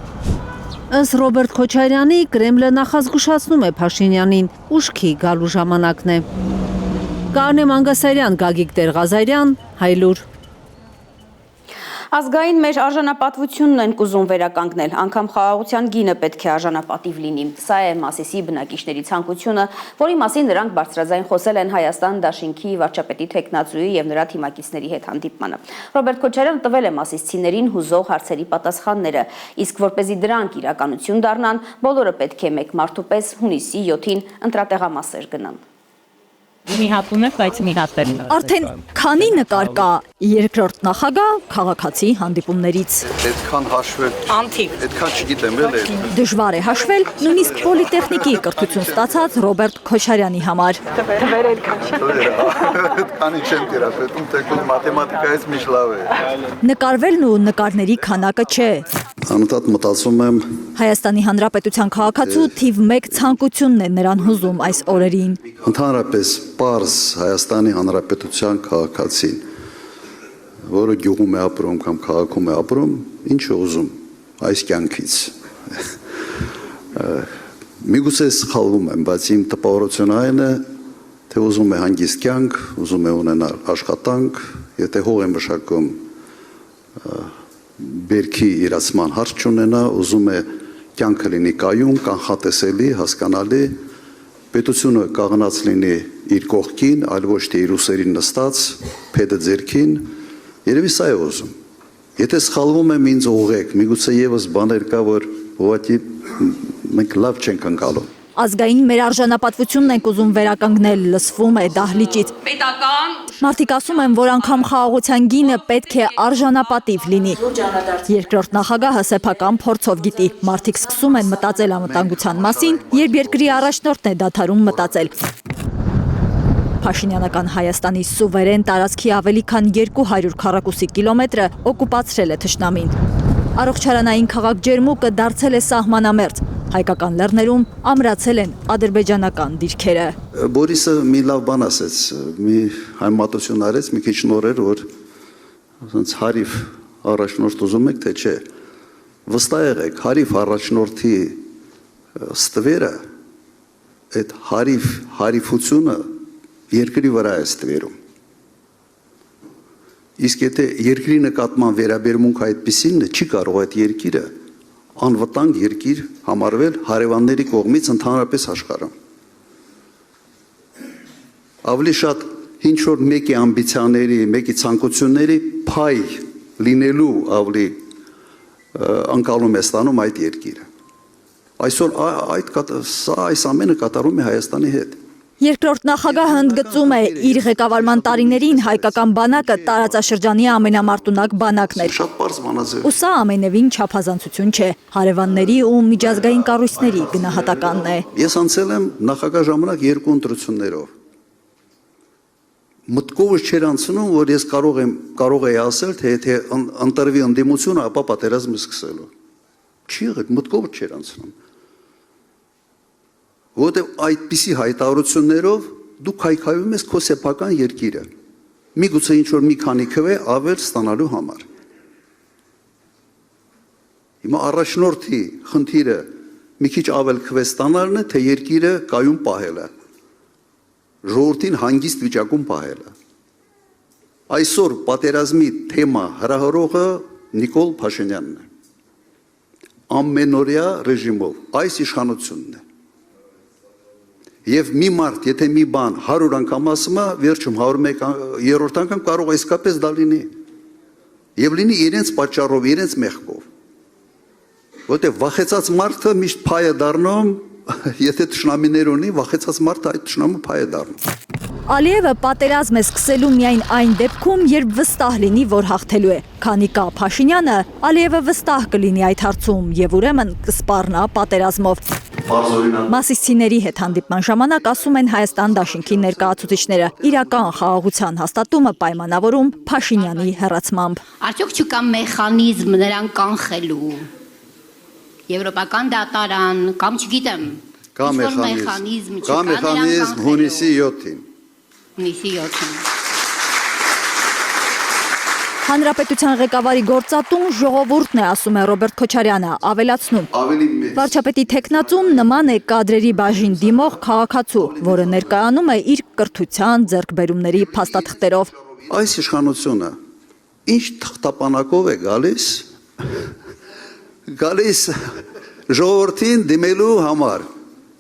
Ըստ Ռոբերտ Քոչարյանի, Կրեմլը նախազգուշացնում է Փաշինյանին, ուշքի գալու ժամանակն է։ Կարնե Մանգասարյան, Գագիկ Տեր-Ղազարյան, Հայլուր։ Ազգային մեր արժանապատվությունն են կուզում վերականգնել, անգամ խաղաղության գինը պետք է արժանապատիվ լինի։ Սա է Մասիսի բնակիչների ցանկությունը, որի մասին նրանք բարձրաձայն խոսել են Հայաստան դաշինքի վարչապետի թեկնածուի եւ նրա թիմակիցների հետ հանդիպմանը։ Ռոբերտ Քոչարյանը տվել է մասիսցիներին հուզող հարցերի պատասխանները, իսկ որպեսզի դրանք իրականություն դառնան, բոլորը պետք է մեկ մարդու պես հունիսի 7-ին ընտրատեղամասեր գնան։ Մի հատ ունեք, բայց մի հատ էլ։ Արդեն քանի նկար կա երկրորդ նախագահ քաղաքացի հանդիպումներից։ Այդքան հաշվել, այդքան չգիտեմ, էլ է։ Դժվար է հաշվել նույնիսկ պոլիտեխնիկի կրթություն ստացած Ռոբերտ Քոչարյանի համար։ Այդքանի չեմ դերապետում, թեկուզ մաթեմատիկայից միշտ լավ է։ Նկարվելն ու նկարների քանակը չէ։ Անընդհատ մտածում եմ Հայաստանի Հանրապետության քաղաքացու թիվ 1 ցանկությունն է նրան հուզում այս օրերին։ ընդհանրապես պարզ Հայաստանի Հանրապետության քաղաքացին, որը գյուղում է ապրում կամ քաղաքում է ապրում, ինչ է ուզում այս կյանքից։ Միգուցե սխալվում եմ, բայց իմ տպավորությունը այն է, թե ուզում է հանգիստ կյանք, ուզում է ունենալ աշխատանք, եթե հող է մշակում բերքի իրացման հարց չունենա, ուզում է կյանքը լինի կայուն, կանխատեսելի, հասկանալի, պետությունը կաղնած լինի իր կողքին, այլ ոչ թե իր ուսերին նստած, փեդը ձեռքին, երևի սա է ուզում։ Եթե սխալվում եմ, ինձ ուղղեք, միգուցե եւս բաներ կա, որ ուղղակի մենք լավ չենք ընկալում։ Ազգային մեր արժանապատվությունն ենք ուզում վերականգնել, լսվում է դահլիճից։ Մարդիկ ասում են, որ անգամ խաղաղության գինը պետք է արժանապատիվ լինի։ Երկրորդ նախագահը սեփական փորձով գիտի, մարդիկ սկսում են մտածել անվտանգության մասին, երբ երկրի առաջնորդն է դադարում մտածել։ Փաշինյանական Հայաստանի սուվերեն տարածքի ավելի քան 200 քառակուսի կիլոմետրը օկուպացրել է թշնամին։ Առողջարանային քաղաք Ջերմուկը դարձել է սահմանամերձ։ Հայկական լեռներում ամրացել են ադրբեջանական դիրքերը։ Բորիսը մի լավ բան ասեց, մի հայմատություն արեց, մի քիչ նորեր, որ ասենց հարիվ առաջնորդ ուզում եք, թե չէ։ Վստահ եղեք, հարիվ առաջնորդի ստվերը, այդ հարիվությունը երկրի վրա է ստվերում։ Իսկ եթե երկրի նկատմամբ վերաբերմունք այդպիսին չի կարող այդ երկիրը անվտանգ երկիր համարվել հարևանների կողմից ընդհանրապես աշխարհում։ Ավելի շատ ինչ որ մեկի ամբիցիաների, մեկի ցանկությունների փայ լինելու ավելի անկալում է ստանում այդ երկիրը։ Այսօր այս ամենը կատարում է Հայաստանի հետ։ Երկրորդ նախագահը ընդգծում է իր ղեկավարման տարիներին հայկական բանակը տարածաշրջանի ամենամարտունակ բանակն էր։ Շատ པարզ բանաձև։ Ու սա ամենևին չափազանցություն չէ, հարևանների ու միջազգային կառույցների գնահատականն է։ Ես անցել եմ նախագահ ժամանակ 2 ընտրություններով։ Մտքովս չէր անցնում, որ ես կարող էի ասել, թե եթե ընտրվի ընդդիմությունը, ապա պատերազմը սկսելու։ Չի եղել, մտքովս չէր անցնում։ Որտեղ այդպիսի հայտարարություններով դու քայքայում ես քո սեփական երկիրը։ Միգուցե ինչ որ մի քանի քվե ավել ստանալու համար։ Հիմա առաջնորդի խնդիրը մի քիչ ավել քվե ստանալն է, թե երկիրը կայուն պահելը։ ժողովրդին հանգիստ վիճակում պահելը։ Այսօր պատերազմի թեմա հրահրողը Նիկոլ Փաշինյանն է։ Ամենօրյա ռեժիմով այս իշխանությունն է։ Եվ մի մարդ, եթե մի բան 100 անգամ ասում է, վերջում 101-րդ անգամ կարող իսկապես դա լինի։ Եվ լինի իրենց պատճառով, իրենց մեղքով։ Որտեղ վախեցած մարդը միշտ փայ է դառնում, եթե թշնամիներ ունի, վախեցած մարդը այդ թշնամու փայ է դառնում։ Ալիևը պատերազմ է սկսելու միայն այն դեպքում, երբ վստահ լինի, որ հաղթելու է։ Քանի կա Փաշինյանը, Ալիևը վստահ կլինի այդ հարցում եւ ուրեմն կսպառնա պատերազմով։ Մասիսցիների հետ հանդիպման ժամանակ ասում են Հայաստան դաշինքի ներկայացուցիչները, իրական խաղաղության հաստատումը պայմանավորում Փաշինյանի հեռացմամբ։ Արդյոք չկա մեխանիզմ նրան կանխելու։ Եվրոպական դատարան կամ չգիտեմ։ Կա մեխանիզմ հունիսի 7-ին։ Հունիսի 7-ին։ Հանրապետության ղեկավարի գործատուն ժողովուրդն է, ասում է Ռոբերտ Քոչարյանը, ավելացնում։ Վարչապետի թեկնածուն նման է կադրերի բաժին դիմող քաղաքացու, որը ներկայանում է իր կրթության ձեռքբերումների փաստաթղթերով։ Այս իշխանությունը ինչ թղթապանակով է գալիս ժողովրդին դիմելու համար։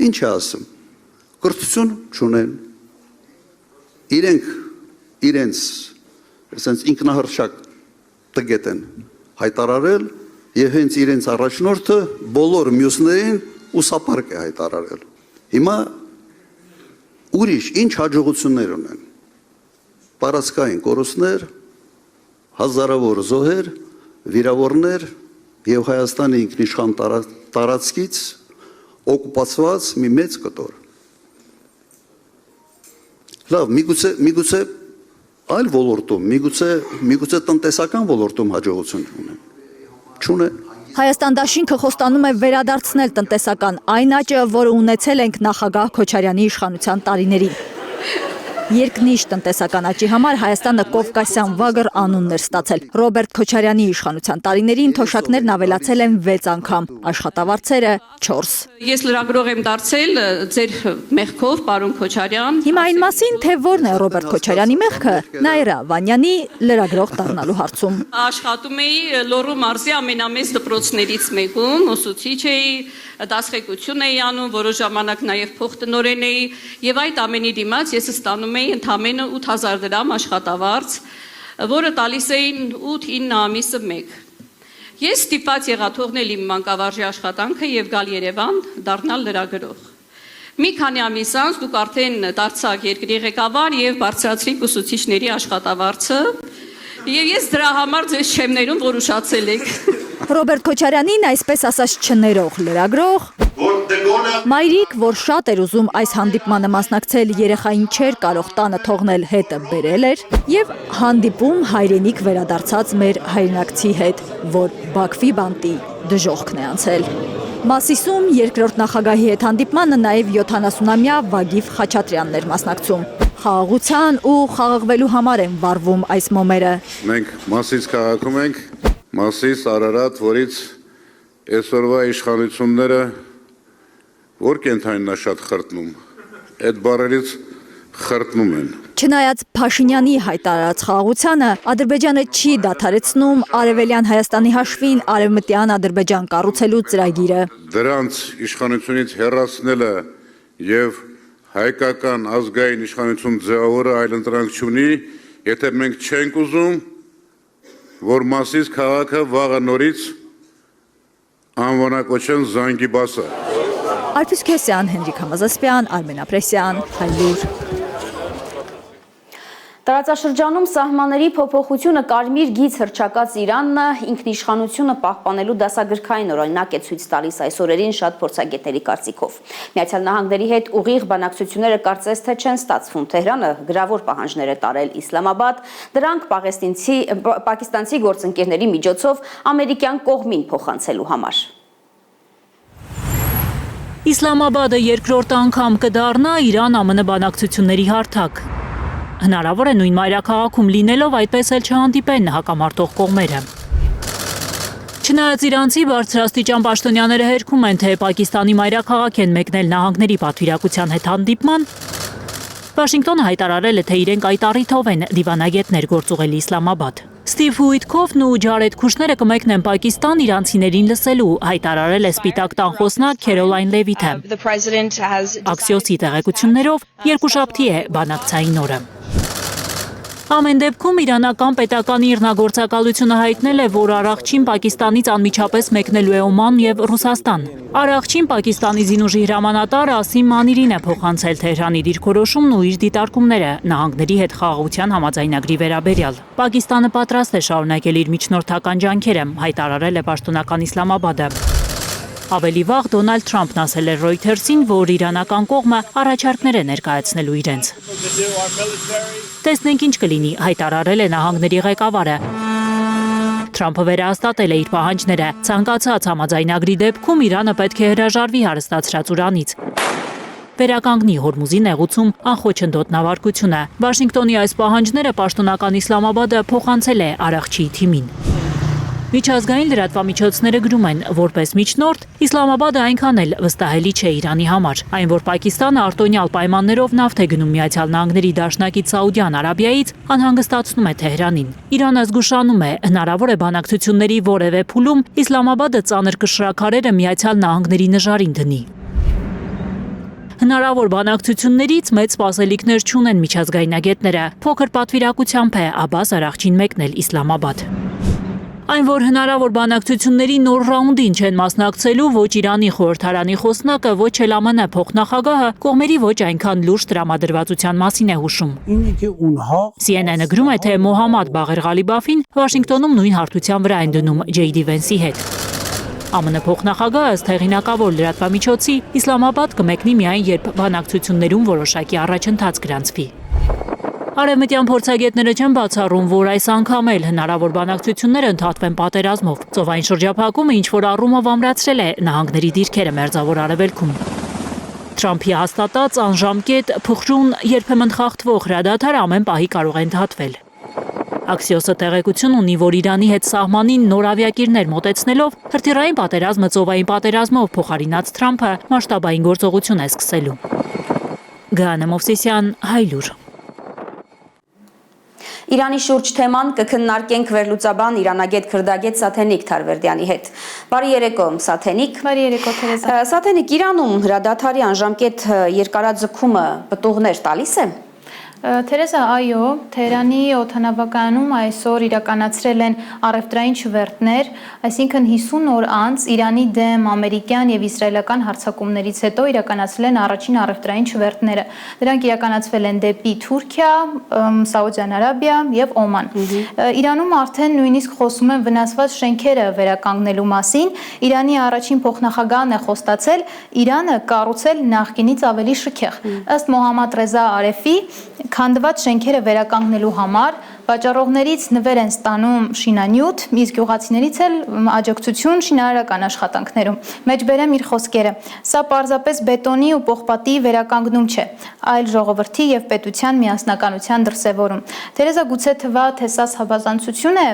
Ինչ է ասում։ Կրթություն չունեն։ Իրենց ասենց ինքնահռչակ տգետ են հայտարարել եւ հենց իրենց առաջնորդը բոլոր մյուսներին ուսապարկ է հայտարարել։ Հիմա ուրիշ ինչ հաջողություններ ունեն։ Պարասկային կորուստներ, հազարավոր զոհեր, վիրավորներ եւ Հայաստանի ինքնիշխան տարածքից օկուպացված մի մեծ կտոր։ Լավ, միգուցե այլ ոլորտում, միգուցե տնտեսական ոլորտում հաջողություն չունեն։ Հայաստան դաշինքը խոստանում է վերադարձնել տնտեսական այն աճը, որը ունեցել ենք նախագահ Քոչարյանի իշխանության տարիներին։ Երկնիշ տնտեսական աճի համար Հայաստանը Կովկասյան վագր անունն էր ստացել։ Ռոբերտ Քոչարյանի իշխանության տարիներին թոշակներն ավելացել են 6 անգամ, աշխատավարձերը 4։ Ես լրագրող եմ դարձել ձեր մեղքով, պարոն Քոչարյան։ Հիմա այն մասին, թե որն է Ռոբերտ Քոչարյանի մեղքը, Նաիրա Վանյանի լրագրող դառնալու հարցում։ Աշխատում էի Լոռու մարզի ամենամեծ դպրոցներից մեկում, ուսուցիչ էի, դասղեկություն էի անում, որոշ ժամանակ նաև փոխտնօրեն էի, եւ այդ ամենի դիմաց ես ստանում էի ընդամենը 8000 դրամ աշխատավարձ, որը տալիս էին 8-9 ամիսը մեկ։ Ես ստիպված եղա թողնել իմ մանկավարժի աշխատանքը եւ գալ Երևան, դառնալ լրագրող։ Մի քանի ամիս անց դուք արդեն դարձաք երկրի ղեկավար եւ բարձրացրիք ուսուցիչների աշխատավարձը, եւ ես դրա համար ձեզ չեմ ներում, որ ուշացել եք։ Ռոբերտ Քոչարյանին այսպես ասած չներող լրագրող, մայրիկ, որ շատ էր ուզում այս հանդիպմանը մասնակցել, երեխային չէր կարող տանը թողնել, հետը բերել էր եւ հանդիպում հայրենիք վերադարձած մեր հայրենակցի հետ, որ Բաքվի բանտի դժոխքն է անցել։ Մասիսում երկրորդ նախագահի հետ հանդիպմանը նաև 70-ամյա Վագիվ Խաչատրյանն էր մասնակցում։ Խաղաղության ու խաղաղվելու համար են վարվում այս մոմերը։ Մենք Մասիս քաղաքում ենք, Մասիս Արարատ, որից այսօրվա իշխանությունները որ կենթանին շատ խրտնում, այդ բառերից խրտնում են։ Չնայած Փաշինյանի հայտարարած խաղաղությանը, Ադրբեջանը չի դադարեցնում Արևելյան Հայաստանի հաշվին Արևմտյան Ադրբեջան կառուցելու ծրագիրը։ Դրանց իշխանությունից հեռացնելը եւ հայկական ազգային իշխանություն ձևավորը այլ ընտրանք չունի, եթե մենք չենք ուզում, որ Մասիս քաղաքը վաղը նորից անվանակոչեն Զանգիբասը։ Արփիս Քեսյան, Հենրիկ Համազասպյան, Արմեն Ապրեսյան, Հայլուր։ Տարածաշրջանում սահմանների փոփոխությունը կարմիր գիծ հռչակած Իրանը ինքնիշխանությունը պահպանելու դասագրքային օրինակ է ցույց տալիս այս օրերին շատ փորձագետների կարծիքով։ Միացյալ Նահանգների հետ ուղիղ բանակցությունները կարծես թե չեն ստացվում։ Թեհրանը գրավոր պահանջներ է տարել Իսլամաբադ, դրանք պակիստանցի գործընկերների միջոցով ամերիկյան կողմին փոխանցելու համար։ Իսլամաբադը երկրորդ անգամ կդառնա Իրան-ԱՄՆ բանակցությունների հարթակ։ Հնարավոր է նույն մայրաքաղաքում լինելով այդպես էլ չհանդիպեն հակամարտող կողմերը։ Չնայած իրանցի բարձրաստիճան պաշտոնյաները հերքում են, թե Պակիստանի մայրաքաղաք են մեկնել նահանգների պատվիրակության հետ հանդիպման, Վաշինգտոնը հայտարարել է, թե իրենք այդ առիթով են դիվանագետներ գործուղել Իսլամաբադ։ Ստիվ Ուիտքոֆն ու Ջարեդ Քուշները կմեկնեն Պակիստան իրանցիներին լսելու, հայտարարել է Սպիտակ տան խոսնակ Քերոլայն Լևիթը։ Աքսիոսի տեղեկություններով երկուշաբթի է բանակցային օրը։ Ամեն դեպքում իրանական պետական իրնագործակալությունը հայտնել է, որ Արաղչին Պակիստանից անմիջապես մեկնելու է Օման եւ Ռուսաստան։ Արաղչին Պակիստանի զինուժի հրամանատար Ասիմ Մանիրին է փոխանցել Թեհրանի դիրքորոշումն ու իր դիտարկումները նահանգների հետ խաղաղության համաձայնագրի վերաբերյալ։ Պակիստանը պատրաստ է շարունակել իր միջնորդական ջանքերը, հայտարարել է պաշտոնական Իսլամաբադը։ Ավելի վաղ Դոնալդ Թրամփն ասել էր Reuters-ին, որ իրանական կողմը առաջարկներ է ներկայացնելու իրենց։ Տեսնենք ինչ կլինի, հայտարարել է նահանգների ղեկավարը։ Թրամփը վերահաստատել է իր պահանջները։ Ցանկացած համաձայնագրի դեպքում Իրանը պետք է հրաժարվի հարստացրած ուրանից։ Վերականգնի Հորմուզի նեղուցում անխոչնդոտ նավարկությունը։ Վաշինգտոնի այս պահանջները պաշտոնական Իսլամաբադը փոխանցել է Արաղչիի թիմին։ Միջազգային լրատվամիջոցները գրում են, որպես միջնորդ, Իսլամաբադը այնքան էլ վստահելի չէ Իրանի համար, այն որ Պակիստանը արտոնյալ պայմաններով նավթ է գնում Միացյալ Նահանգների դաշնակից Սաուդյան Արաբիայից, անհանգստացնում է Թեհրանին։ Իրանը զգուշանում է, հնարավոր է բանակցությունների որևէ փուլում Իսլամաբադը ծանր կշռաքարերը Միացյալ Նահանգների նժարին դնի։ Հնարավոր բանակցություններից մեծ սպասելիքներ չունեն միջազգայնագետները, փոքր պատվիրակությամբ է Աբբաս Արաղչին մեկնել Իսլամաբադ։ Այն, որ հնարավոր բանակցությունների նոր ռաունդին չեն մասնակցելու ոչ Իրանի խորհրդարանի խոսնակը, ոչ էլ ԱՄՆ փոխնախագահը, կողմերի ոչ այնքան լուրջ տրամադրվածության մասին է հուշում։ CNN-ը գրում է, թե Մոհամմադ Բաղեր Ղալիբաֆին Վաշինգտոնում նույն հարթության վրա են դնում JD Vance-ի հետ։ ԱՄՆ փոխնախագահը ըստ հեղինակավոր լրատվամիջոցի Իսլամաբադ կմեկնի միայն, երբ բանակցություններում որոշակի առաջընթաց գրանցվի։ Արևմտյան փորձագետները չեն բացառում, որ այս անգամ էլ հնարավոր բանակցությունները ընդհատվեն պատերազմով։ Ծովային շրջափակումը ինչ-որ առումով ամրացրել է նահանգների դիրքերը Մերձավոր Արևելքում։ Թրամփի հաստատած անժամկետ, փխրուն, երբեմն խախտվող հրադադարը ամեն պահի կարող է ընդհատվել։ Աքսիոսը տեղեկություն ունի, որ Իրանի հետ սահմանին նոր ավիակիրներ մոտեցնելով հրթիռային պատերազմը ծովային պատերազմով փոխարինած Թրամփը մասշտաբային գործողություն է սկսելու։ Գանա Մովսիսյան, Հայլուր։ Իրանի շուրջ թեման կքննարկենք վերլուծաբան իրանագետ քրդագետ Սաթենիկ Թարվերդյանի հետ։ Բարի երեկո, Սաթենիկ։ Բարի երեկո, Թերեզա։ Սաթենիկ, Իրանում հրադադարի անժամկետ երկարաձգումը պտուղներ տալիս է։ Թերեզա, այո, Թեհրանի օդանավակայանում այսօր իրականացրել են առևտրային չվերթներ, այսինքն 50 օր անց Իրանի դեմ ամերիկյան եւ իսրայելական հարձակումներից հետո իրականացրել են առաջին առևտրային չվերթները։ Դրանք իրականացվել են դեպի Թուրքիա, Սաուդյան Արաբիա եւ Օման։ Իրանում արդեն նույնիսկ խոսում են վնասված շենքերը վերականգնելու մասին։ Իրանի առաջին փոխնախագահն է խոստացել Իրանը կառուցել նախկինից ավելի շքեղ։ Ըստ Մոհամմադ Ռեզա Արեֆի քանդված շենքերը վերականգնելու համար վաճառողներից նվեր են ստանում շինանյութ, իսկ գյուղացիներից էլ աջակցություն շինարարական աշխատանքներում։ Մեջբերեմ իր խոսքերը. Սա պարզապես բետոնի ու պողպատի վերականգնում չէ, այլ ժողովրդի եւ պետության միասնականության դրսեւորում։ Թերեզա, գուցե թվա, թե սա հավասարացություն է,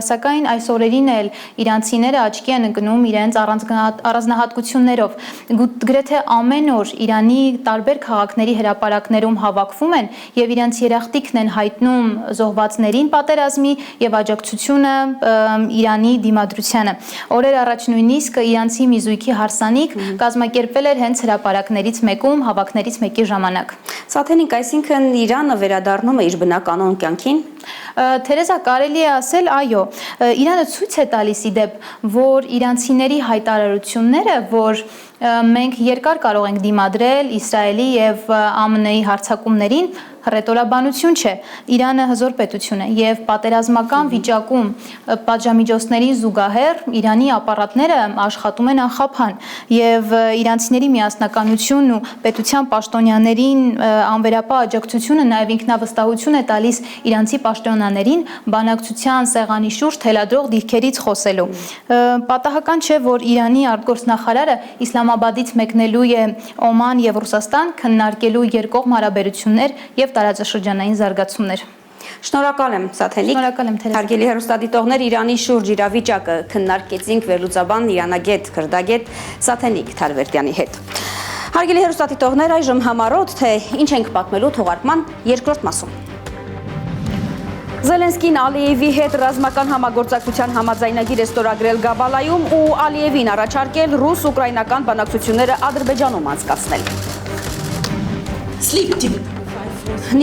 սակայն այս օրերին էլ իրանցիները աչքի են ընկնում իրենց առանձնահատկություններով։ Գրեթե ամեն օր Իրանի տարբեր քաղաքների հրապարակներում հավաքվում են եւ իրենց երախտիկն են հայտնում զոհվածներին պատերազմի եւ աջակցությունը Իրանի դիմադրությանը։ Օրեր առաջ նույնիսկ իրանցի մի զույգի հարսանիք կազմակերպվել էր հենց հրապարակներից մեկում հավաքներից մեկի ժամանակ։ Սաթենիկ, այսինքն Իրանը վերադառնում է իր բնականոն կյանքին։ Թերեզա, կարելի է ասել, այո, Իրանը ցույց է տալիս իդեպ, որ իրանցիների հայտարարությունները, որ մենք երկար կարող ենք դիմադրել Իսրայելի եւ ԱՄՆ-ի հարձակումներին, հռետորաբանություն չէ։ Իրանը հզոր պետություն է եւ պատերազմական վիճակում պատժամիջոցներին զուգահեռ Իրանի ապարատները աշխատում են անխափան եւ իրանցիների միասնականությունն ու պետության պաշտոնյաներին անվերապահ աջակցությունը նաեւ ինքնավստահություն է տալիս իրանցի պաշտոնյաներին բանակցության սեղանի շուրջ թելադրող դիրքերից խոսելու։ Պատահական չէ, որ Իրանի արտգործնախարարը Իսլամաբադից մեկնելու է Օման եւ Ռուսաստան քննարկելու երկկողմ հարաբերություններ եւ տարածաշրջանային զարգացումներ։ Շնորհակալ եմ, Սաթենիկ։ Շնորհակալ եմ, Թերեզա։ Հարգելի հեռուստադիտողներ, Իրանի շուրջ իրավիճակը քննարկեցինք վերլուծաբան իրանագետ քրդագետ Սաթենիկ Թարվերդյանի հետ։ Հարգելի հեռուստադիտողներ, այժմ համառոտ, թե ինչ ենք պատմելու թողարկման երկրորդ մասում։ Զելենսկին Ալիևի հետ ռազմական համագործակցության համաձայնագիր է ստորագրել Գաբալայում ու Ալիևին առաջարկել ռուս-ուկրաինական բանակցությունները Ադրբեջանում անցկացնել։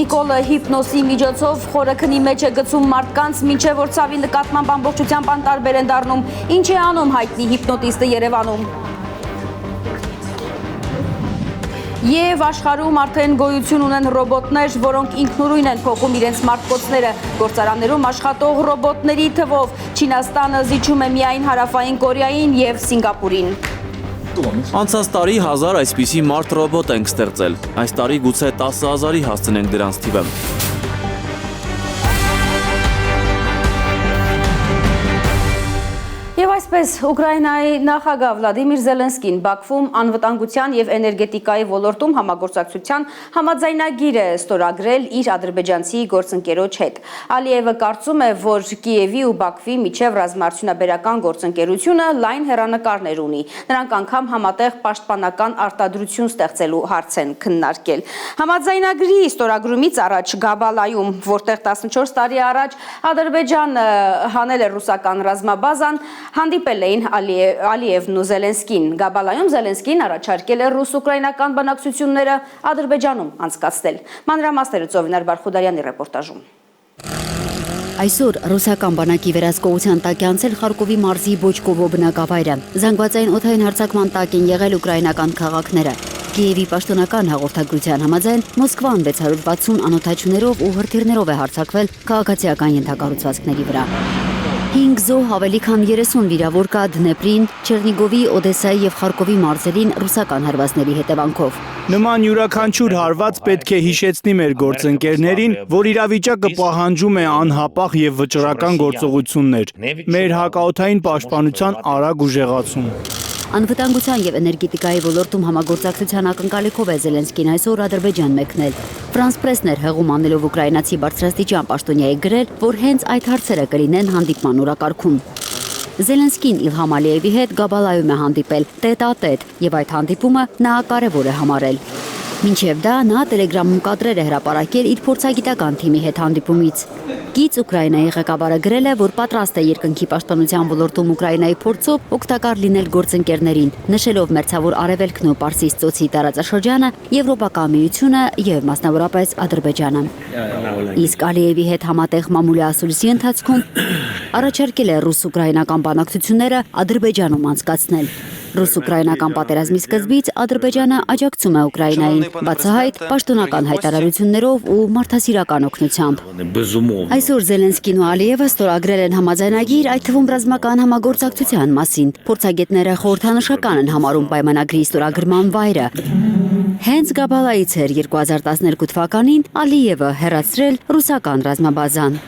Նիկոլը հիպնոսի միջոցով խորը քնի մեջ է գցում մարդկանց, մինչև որ ցավի նկատմամբ ամբողջությամբ անտարբեր են դառնում։ Ինչ է անում հայտնի հիպնոտիստը Երևանում։ Եվ աշխարհում արդեն գոյություն ունեն ռոբոտներ, որոնք ինքնուրույն են փոխում իրենց մարտկոցները։ Գործարաններում աշխատող ռոբոտների թվով Չինաստանը զիջում է միայն Հարավային Կորեային եւ Սինգապուրին։ Անցած տարի 1000 այսպիսի մարդ ռոբոտ ենք ստեղծել։ Այս տարի գուցե 10,000-ի հասցնենք դրանց թիվը։ Եվ այսպես Ուկրաինայի նախագահ Վլադիմիր Զելենսկին Բաքվում անվտանգության եւ էներգետիկայի ոլորտում համագործակցության համաձայնագիր է ստորագրել իր ադրբեջանցի գործընկերոջ հետ։ Ալիևը կարծում է, որ Կիևի ու Բաքվի միջև ռազմաարդյունաբերական գործընկերությունը լայն հեռանկարներ ունի։ Նրանք անգամ համատեղ պաշտպանական արտադրություն ստեղծելու հարց են քննարկել։ Համաձայնագրի ստորագրումից առաջ Գաբալայում, որտեղ 14 տարի առաջ Ադրբեջանը հանել է ռուսական ռազմաբազան, հանդիպել էին Ալիևն ու Զելենսկին։ Գաբալայում Զելենսկին առաջարկել է ռուս-ուկրաինական բանակցությունները Ադրբեջանում անցկացնել։ Մանրամասները Ծովինար Բարխուդարյանի ռեպորտաժում։ Այսօր ռուսական բանակի վերահսկողության տակ է անցել Խարկովի մարզի Բոչկովո բնակավայրը։ Զանգվածային օդային հարձակման տակ են եղել ուկրաինական քաղաքները։ Կիևի պաշտոնական հաղորդագրության համաձայն Մոսկվան 660 անօթաչուներով ու հրթիռներով է հարձակվել քաղաքացիական ենթակառուցվածքների վրա։ 5 զոհ, ավելի քան 30 վիրավոր կա Դնեպրին, Չերնիգովի, Օդեսայի եւ Խարկովի մարզերին ռուսական հարվածների հետևանքով։ Նման յուրաքանչյուր հարված պետք է հիշեցնի մեր գործընկերներին, որ իրավիճակը պահանջում է անհապաղ եւ վճռական գործողություններ, մեր հակաօդային պաշտպանության արագ ուժեղացում։ Անվտանգության եւ էներգետիկայի ոլորտում համագործակցության ակնկալիքով է Զելենսկին այսօր Ադրբեջան մեկնել։ Ֆրանս Պրեսն էր հեղում անելով ուկրաինացի բարձրաստիճան պաշտոնյայի գրել, որ հենց այդ հարցերը կլինեն հանդիպման օրակարգում։ Զելենսկին Իլհամ Ալիևի հետ Գաբալայում է հանդիպել տետ-ա-տետ եւ այդ հանդիպումը նա կարեւոր է համարել։ Մինչև դա նա Տելեգրամում կադրեր է հրապարակել իր փորձագիտական թիմի հետ հանդիպումից։ Գից Ուկրաինայի ղեկավարը գրել է, որ պատրաստ է երկնքի պաշտպանության ոլորտում Ուկրաինայի փորձով օգտակար լինել գործընկերներին, նշելով մերձավոր Արևելքն ու Պարսից ծոցի տարածաշրջանը, Եվրոպական միությունը եւ մասնավորապես Ադրբեջանը։ Իսկ Ալիևի հետ համատեղ մամուլի ասուլիսի ընթացքում առաջարկել է ռուս-ուկրաինական բանակցությունները Ադրբեջանում անցկացնել։ Ռուս-ուկրաինական պատերազմի սկզբից Ադրբեջանը աջակցում է Ուկրաինային, բացահայտ պաշտոնական հայտարարություններով ու մարդասիրական օգնությամբ։ Այսօր Զելենսկին ու Ալիևը ստորագրել են համաձայնագիր, այդ թվում ռազմական համագործակցության մասին։ Փորձագետները խորհրդանշական են համարում պայմանագրի ստորագրման վայրը։ Հենց Գաբալայից էր 2012 թվականին Ալիևը հեռացրել ռուսական ռազմաբազան։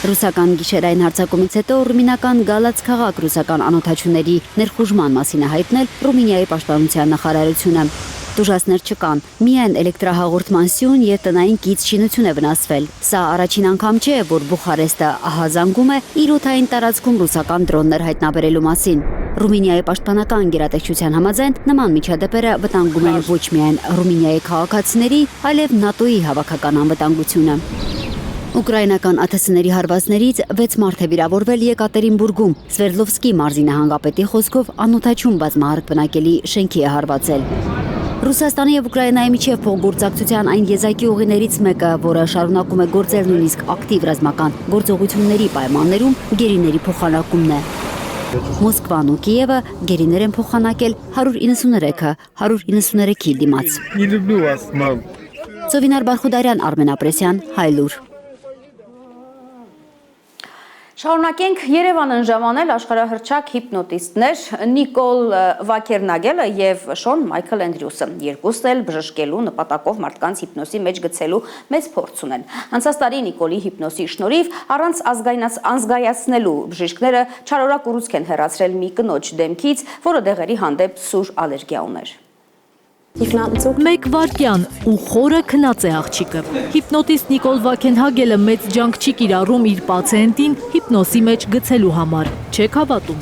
Ռուսական գիշերային հարձակումից հետո ռումինական Գալաց քաղաք ռուսական անօթաչուների ներխուժման մասին է հայտնել Ռումինիայի պաշտպանության նախարարությունը։ Տուժածներ չկան, միայն էլեկտրահաղորդման սյուն եւ տնային կից շինություն է վնասվել։ Սա առաջին անգամ չէ, որ Բուխարեստը ահազանգում է իր օդային տարածքում ռուսական դրոններ հայտնաբերելու մասին։ Ռումինիայի պաշտպանական գերատեսչության համաձայն նման միջադեպերը վտանգում են ոչ միայն Ռումինիայի քաղաքացիների, այլև ՆԱՏՕ-ի հավաքական անվտանգությունը։ Ուկրաինական ԱԹՍ-ների հարվածներից 6 մարդ է վիրավորվել Եկատերինբուրգում։ Սվերդլովսկի մարզի նահանգապետի խոսքով անօթաչուն բազմահարկ բնակելի շենքի է հարվածել։ Ռուսաստանի եւ Ուկրաինայի միջև փոխգործակցության այն եզակի ուղիներից մեկը, որը շարունակում է գործել նույնիսկ ակտիվ ռազմական գործողությունների պայմաններում, գերիների փոխանակումն է։ Մոսկվան ու Կիևը գերիներ են փոխանակել 193-ի դիմաց։ Ծովինար Բարխուդարյան, Արմեն Ապրեսյան, Հայլուր։ Շարունակենք Երևանն ժամանել աշխարհահռչակ հիպնոտիստներ Նիկոլ Վաքերնագելը եւ Շոն Մայքլ Էնդրյուսը։ Երկուսն էլ բժշկելու նպատակով մարդկանց հիպնոսի մեջ գցելու մեծ փորձ ունեն։ Անցած տարի Նիկոլի հիպնոսի շնորհիվ առանց ազգայացնելու բժիշկները չարորակ ուռուցք են հեռացրել մի կնոջ դեմքից, որը դեղերի հանդեպ սուր ալերգիա ուներ։ Մեկ վարկյան ու խորը քնած է աղջիկը։ Հիպնոտիստ Նիկոլ Վաքենհագելը մեծ ջանք չի կիրառում իր պացիենտին հիպնոսի մեջ գցելու համար։ Չեք հավատում։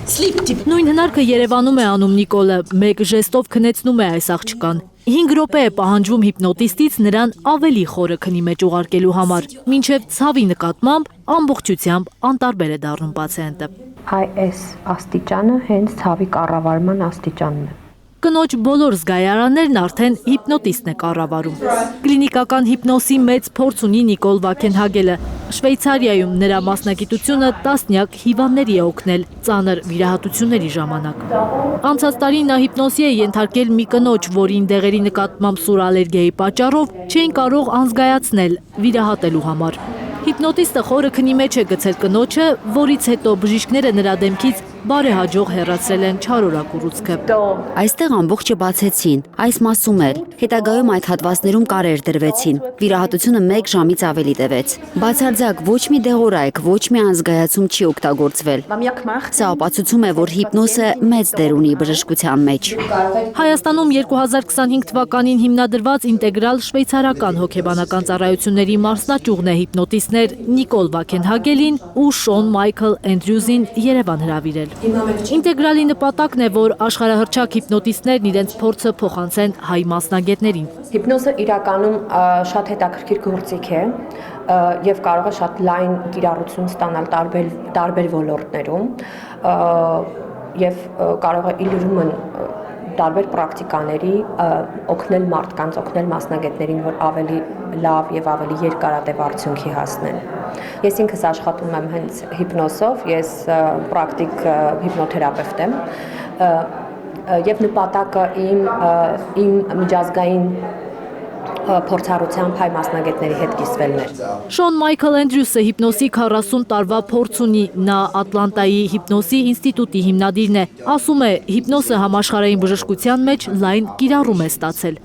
Նույն հնարքը Երևանում է անում Նիկոլը, մեկ ժեստով քնեցնում է այս աղջկան։ 5 րոպե է պահանջվում հիպնոտիստից նրան ավելի խորը քնի մեջ ուղարկելու համար, մինչև ցավի նկատմամբ ամբողջությամբ անտարբեր է դառնում պացիենտը։ Այս աստիճանը հենց ցավի կառավարման աստիճանն է։ Կնոջ բոլոր զգայարաններն արդեն հիպնոտիստն է կառավարում։ Կլինիկական հիպնոսի մեծ փորձ ունի Նիկոլ Վաքենհագելը։ Շվեյցարիայում նրա մասնագիտությունը տասնյակ հիվանդների է օգնել ծանր վիրահատությունների ժամանակ։ Անցած տարի նա հիպնոսի է ենթարկել մի կնոջ, որին դեղերի նկատմամբ սուր ալերգիայի պատճառով չէին կարող անզգայացնել վիրահատելու համար։ Հիպնոտիստը խորը քնի մեջ է գցել կնոջը, որից հետո բժիշկները նրա դեմքից բարեհաջող հեռացրել են չարորակ ուռուցքը։ Այստեղ ամբողջը բացեցին, այս մասում էլ։ Հետագայում այդ հատվածներում կարեր դրվեցին։ Վիրահատությունը 1 ժամից ավելի տևեց։ Բացարձակ ոչ մի դեղորայք, ոչ մի անզգայացում չի օգտագործվել։ Սա ապացուցում է, որ հիպնոսը մեծ դեր ունի բժշկության մեջ։ Հայաստանում 2025 թվականին հիմնադրված ինտեգրալ շվեյցարական հոգեբանական ծառայությունների մասնաճյուղն է հիպնոտիստներ Նիկոլ Վաքենհագելին ու Շոն Մայքլ Էնդրյուզին Երևան հրավիրել։ Ինտեգրալի նպատակն է, որ աշխարհահռչակ հիպնոտիստներն իրենց փորձը փոխանցեն հայ մասնագետներին։ Հիպնոզը իրականում շատ հետաքրքիր գործիք է եւ կարող է շատ լայն կիրառություն ստանալ տարբեր ոլորտներում եւ կարող է իլրումն տարբեր պրակտիկաների օգնել մարդկանց, օգնել մասնագետներին, որ ավելի լավ եւ ավելի երկարատև արդյունքի հասնեն։ Ես ինքս աշխատում եմ հենց հիպնոսով, ես պրակտիկ հիպնոթերապևտ եմ եւ նպատակը իմ միջազգային փորձառությամբ հայ մասնագետների հետ կիսվելն է։ Շոն Մայքլ Էնդրյուսը հիպնոսի 40 տարվա փորձ ունի, նա Ատլանտայի հիպնոսի ինստիտուտի հիմնադիրն է, ասում է, հիպնոսը համաշխարհային բժշկության մեջ լայն կիրառում է ստացել։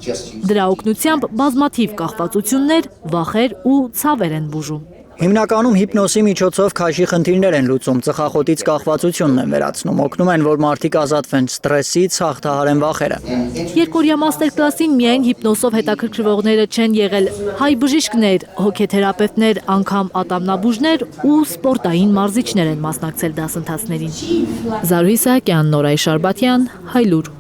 Դրա օգնությամբ բազմաթիվ կախվածություններ, վախեր ու ցավեր են բուժում։ Հիմնականում հիպնոսի միջոցով քաշի խնդիրներ են լուծում, ծխախոտից կախվածությունն են վերացնում, օգնում են, որ մարդիկ ազատվեն ստրեսից, հաղթահարեն վախերը։ Երկօրյա մաստեր-կլասին միայն հիպնոսով հետաքրքրվողները չեն եղել, հայ բժիշկներ, հոգեթերապևտներ, անգամ ատամնաբուժներ ու սպորտային մարզիչներ են մասնակցել դասընթացներին։ Զարուհի Սահակյան, Նորայ Շարբաթյան, Հայլուր։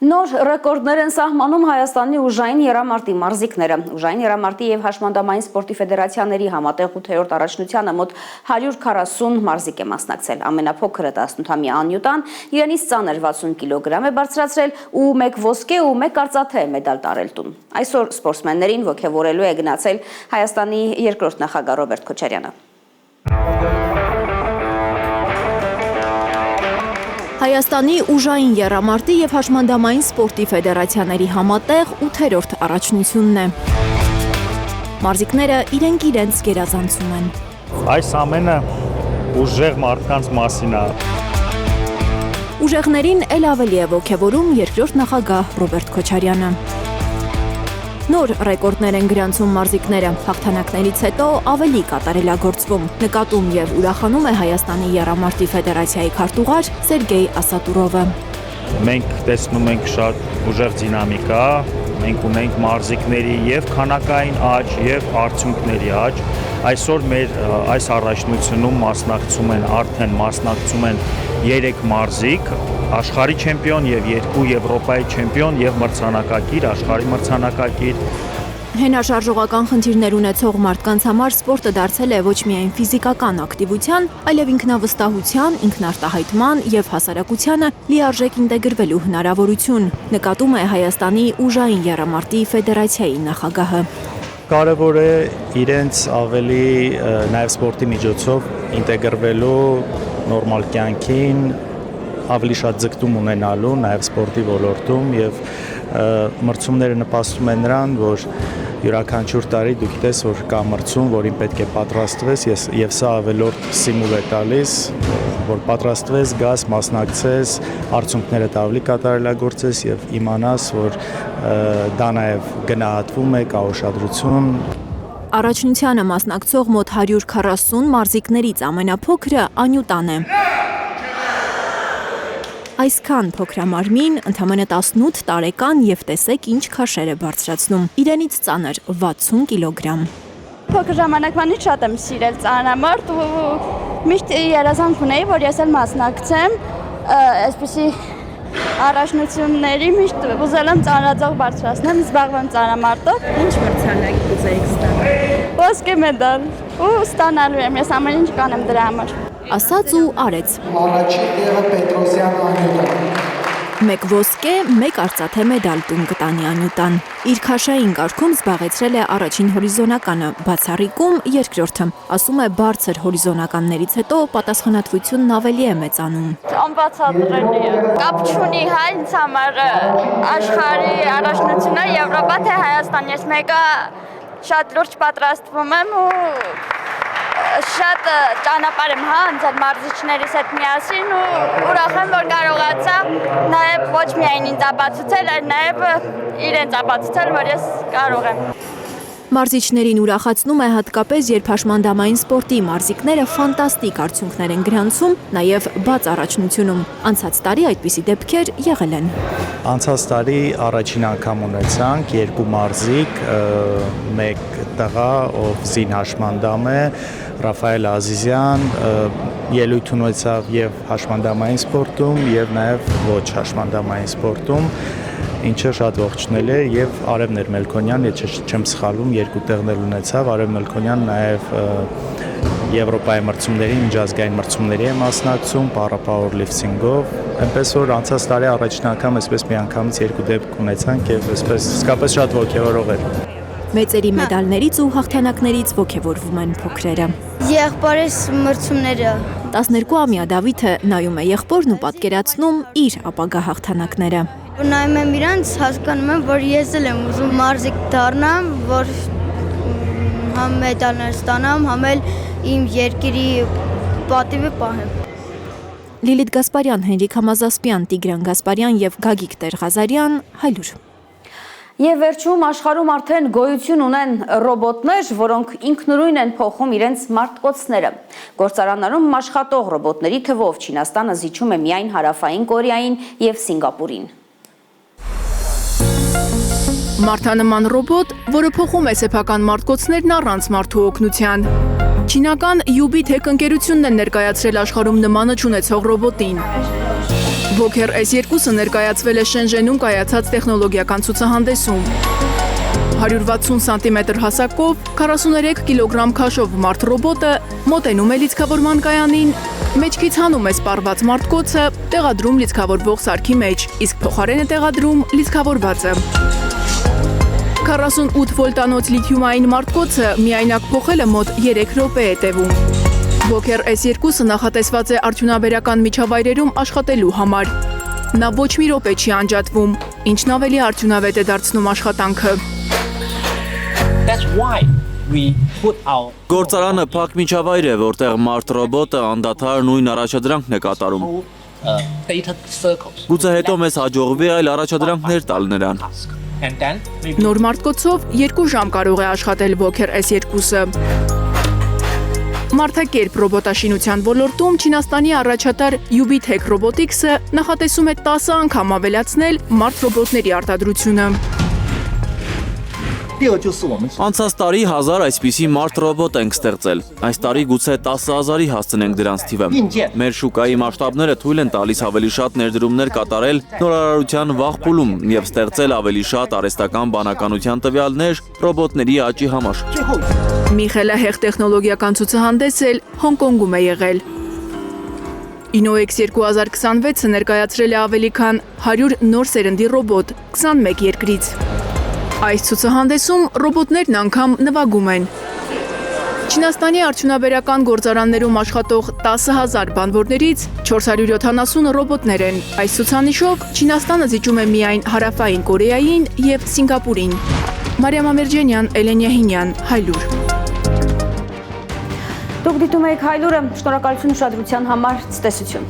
Նոր ռեկորդներ են սահմանում Հայաստանի ուժային եռամարտի մարզիկները։ Ուժային եռամարտի եւ հաշմանդամային սպորտի ֆեդերացիաների համատեղ 8-րդ առաջնությանը մոտ 140 մարզիկ է մասնակցել։ Ամենափոքրը 18-ամյա Անյուտան իրենից ծանր 60 կիլոգրամ է բարձրացրել ու 1 ոսկե ու 1 արծաթե մեդալ տարել տուն։ Այսօր սպորտսմեններին ոգևորելու է գնացել Հայաստանի երկրորդ նախագահ Ռոբերտ Քոչարյանը։ Հայաստանի ուժային եռամարտի եւ հաշմանդամային սպորտի ֆեդերացիաների համատեղ 8-րդ առաջնությունն է։ Մարզիկները իրենց գերազանցում են։ Այս ամենը ուժեղ մարդկանց մասին է։ Ուժեղներին էլ ավելի է ոգևորում երկրորդ նախագահ Ռոբերտ Քոչարյանը։ Նոր ռեկորդներ են գրանցում մարզիկները, հաղթանակներից հետո ավելի կատարելագործվում, նկատում եւ ուրախանում է Հայաստանի եռամարտի ֆեդերացիայի քարտուղար Սերգեյ Ասատուրովը։ Մենք տեսնում ենք շատ ուժեղ դինամիկա, մենք ունենք մարզիկների եւ քանակային աճ եւ արդյունքների աճ։ Այսօր մեր այս առաջնությունում մասնակցում են 3 մարզիկ, աշխարհի չեմպիոն եւ 2 Եվրոպայի չեմպիոն եւ մրցանակակիր, աշխարհի մրցանակակիր։ Հենաշարժողական խնդիրներ ունեցող մարդկանց համար սպորտը դարձել է ոչ միայն ֆիզիկական ակտիվության, այլև ինքնավստահության, ինքնարտահայտման եւ հասարակությանը լիարժեք ինտեգրվելու հնարավորություն, նկատում է Հայաստանի ուժային եռամարտի ֆեդերացիայի նախագահը։ Կարևոր է իրենց ավելի նաեւ սպորտի միջոցով ինտեգրվելու նորմալ կյանքին, ավելի շատ ձգտում ունենալու նաև սպորտի ոլորտում եւ մրցումները նպաստում են նրան, որ յուրաքանչյուր տարի դու գիտես, որ կա մրցում, որին պետք է պատրաստվես եւ սա ավելորդ սիմուլ է տալիս, որ պատրաստվես, գաս, մասնակցես, արդյունքներդ ավելի կատարելագործես եւ իմանաս, որ դա նաև գնահատվում է, կա ուշադրություն։ Առաջնությանը մասնակցող մոտ 140 մարզիկներից ամենափոքրը Անյուտան է։ Այսքան փոքրամարմին, ընդամենը 18 տարեկան եւ տեսեք ինչ քաշեր է բարձրացնում։ Իրենից ծանր 60 կիլոգրամ։ Փոքր ժամանակվանից շատ եմ սիրել ծանրամարտ ու միշտ երազանք ունեի, որ ես էլ մասնակցեմ այսպիսի առաջնությունների, միշտ ուզել եմ ծանրաձող բարձրացնեմ, զբաղվեմ ծանրամարտով։ Ինչ մրցանակ կուզեիք ստանալ։ Ոսկե մեդալ ու ստանալու եմ, ես ամեն ինչ կանեմ դրա համար։ Ասաց ու արեց։ Առաջին տեղը Պետրոսյան Անյուտան։ Մեկ ոսկե, մեկ արծաթե մեդալ տուն կտանի Անյուտան։ Իր քաշային կարգում զբաղեցրել է առաջին հորիզոնականը, բացառիկում երկրորդը։ Ասում է բարձր հորիզոնականներից հետո պատասխանատվությունն ավելի է մեծանում։ Անբացատրելի է։ Կապ չունի հա ինձ համար աշխարհի առաջնությունը Եվրոպա թե Հայաստան, ես մեկը շատ լուրջ պատրաստվում եմ ու շատ ճանապարհ եմ հա անցել մարզիչներիս հետ միասին ու ուրախ եմ որ կարողացա նաև ոչ միայն ինձ ապացուցել, այլ նաև իրենց ապացուցել, որ ես կարող եմ։ Մարզիչներին ուրախացնում է հատկապես, երբ հաշմանդամային սպորտի մարզիկները ֆանտաստիկ արդյունքներ են գրանցում, նաև բաց առաջնությունում։ Անցած տարի այդպիսի դեպքեր եղել են։ Անցած տարի առաջին անգամ ունեցանք երկու մարզիկ, մեկ տղա, ով զին հաշմանդամ է, Ռաֆայել Ազիզյան, ելույթ ունեցավ եւ հաշմանդամային սպորտում եւ նաեւ ոչ հաշմանդամային սպորտում, ինչը շատ ողջունել է եւ Արև Մելքոնյան, եթե չեմ սխալվում, երկու տեղներ ունեցավ, Արև Մելքոնյան նաեւ Եվրոպայի մրցումների, միջազգային մրցումների է մասնակցում պարապաուերլիֆթինգով, այնպես որ անցած տարի առաջին անգամ այսպես մի անգամից երկու դեպք ունեցանք եւ այսպես իսկապես շատ ողջավորող էր։ Մեծերի մեդալներից ու հաղթանակներից ողջևորվում են փոքրերը։ Եղբորս մրցումները 12-ամյա Դավիթը նայում է եղբորն ու պատկերացնում իր ապագա հաղթանակները։ Նայում եմ իրանց, հասկանում եմ, որ ես էլ եմ ուզում մարզիկ դառնամ, որ համ մեդալներ ստանամ, համ էլ իմ երկրի պատիվը պահեմ։ Լիլիթ Գասպարյան, Հենրիկ Համազասպյան, Տիգրան Գասպարյան եւ Գագիկ Տեր-Ղազարյան, Հայլուր։ Եվ վերջում աշխարհում արդեն գոյություն ունեն ռոբոտներ, որոնք ինքնուրույն են փոխում իրենց մարտկոցները։ Գործարաններում աշխատող ռոբոտների թվով Չինաստանը զիջում է միայն Հարավային Կորեային եւ Սինգապուրին։ Մարդանման ռոբոտ, որը փոխում է սեփական մարտկոցներն առանց մարդու օգնության։ Չինական Ubitech ընկերությունն է ներկայացրել աշխարհում նմանը չունեցող ռոբոտին։ Voker S2-ը ներկայացվել է Շենժենում կայացած տեխնոլոգիական ցուցահանդեսում։ 160 սանտիմետր հասակով, 43 կիլոգրամ քաշով մարդ ռոբոտը մոտենում է լիցքավորման կայանին, մեջքից հանում է սպառված մարտկոցը, տեղադրում լիցքավորվող սարքի մեջ, իսկ փոխարենը տեղադրում լիցքավորվածը։ 48 վոլտանոց լիթիումային մարտկոցը միայնակ փոխելը մոտ 3 րոպե է տևում։ Voker S2-ը նախատեսված է արդյունաբերական միջավայրերում աշխատելու համար։ Նա ոչ մի րոպե չի անջատվում, ինչն ավելի արդյունավետ է դարձնում աշխատանքը։ Գործարանը փակ միջավայր է, որտեղ մարդ ռոբոտը անդադար նույն առաջադրանքն է կատարում։ Գուցե հետո մեզ հաջողվի այլ առաջադրանքներ տալ նրան։ Նոր մարտկոցով 2 ժամ կարող է աշխատել Voker S2-ը։ Մարդակերպ ռոբոտաշինության ոլորտում Չինաստանի առաջատար Ubitech Robotics-ը նախատեսում է 10 անգամ ավելացնել մարդ ռոբոտների արտադրությունը։ Անցած տարի 1000 այսպիսի մարդ ռոբոտ ենք ստեղծել։ Այս տարի գուցե 10,000-ի հասցնենք դրանց թիվը։ Մեր շուկայի մասշտաբները թույլ են տալիս ավելի շատ ներդրումներ կատարել նորարարության վաղ փուլում եւ ստեղծել ավելի շատ արհեստական բանականության տվյալներ ռոբոտների աճի համար։ Միխելահեղ տեխնոլոգիական ցուցահանդես էլ Հոնկոնգում է եղել։ InnoX 2026-ը ներկայացրել է ավելի քան 100 նոր սերնդի ռոբոտ 21 երկրից։ Այս ցուցահանդեսում ռոբոտներն անգամ նվագում են։ Չինաստանի արդյունաբերական գործարաններում աշխատող 10,000 բանվորներից 470 ռոբոտներ են։ Այս ցուցանիշով Չինաստանը զիջում է միայն Հարավային Կորեային եւ Սինգապուրին։ Մարիամ Ամերջանյան, Էլեն Յահինյան, Հայլուր։ Դուք դիտում եք Հայլուրը, շնորհակալություն ուշադրության համար, ցտեսություն։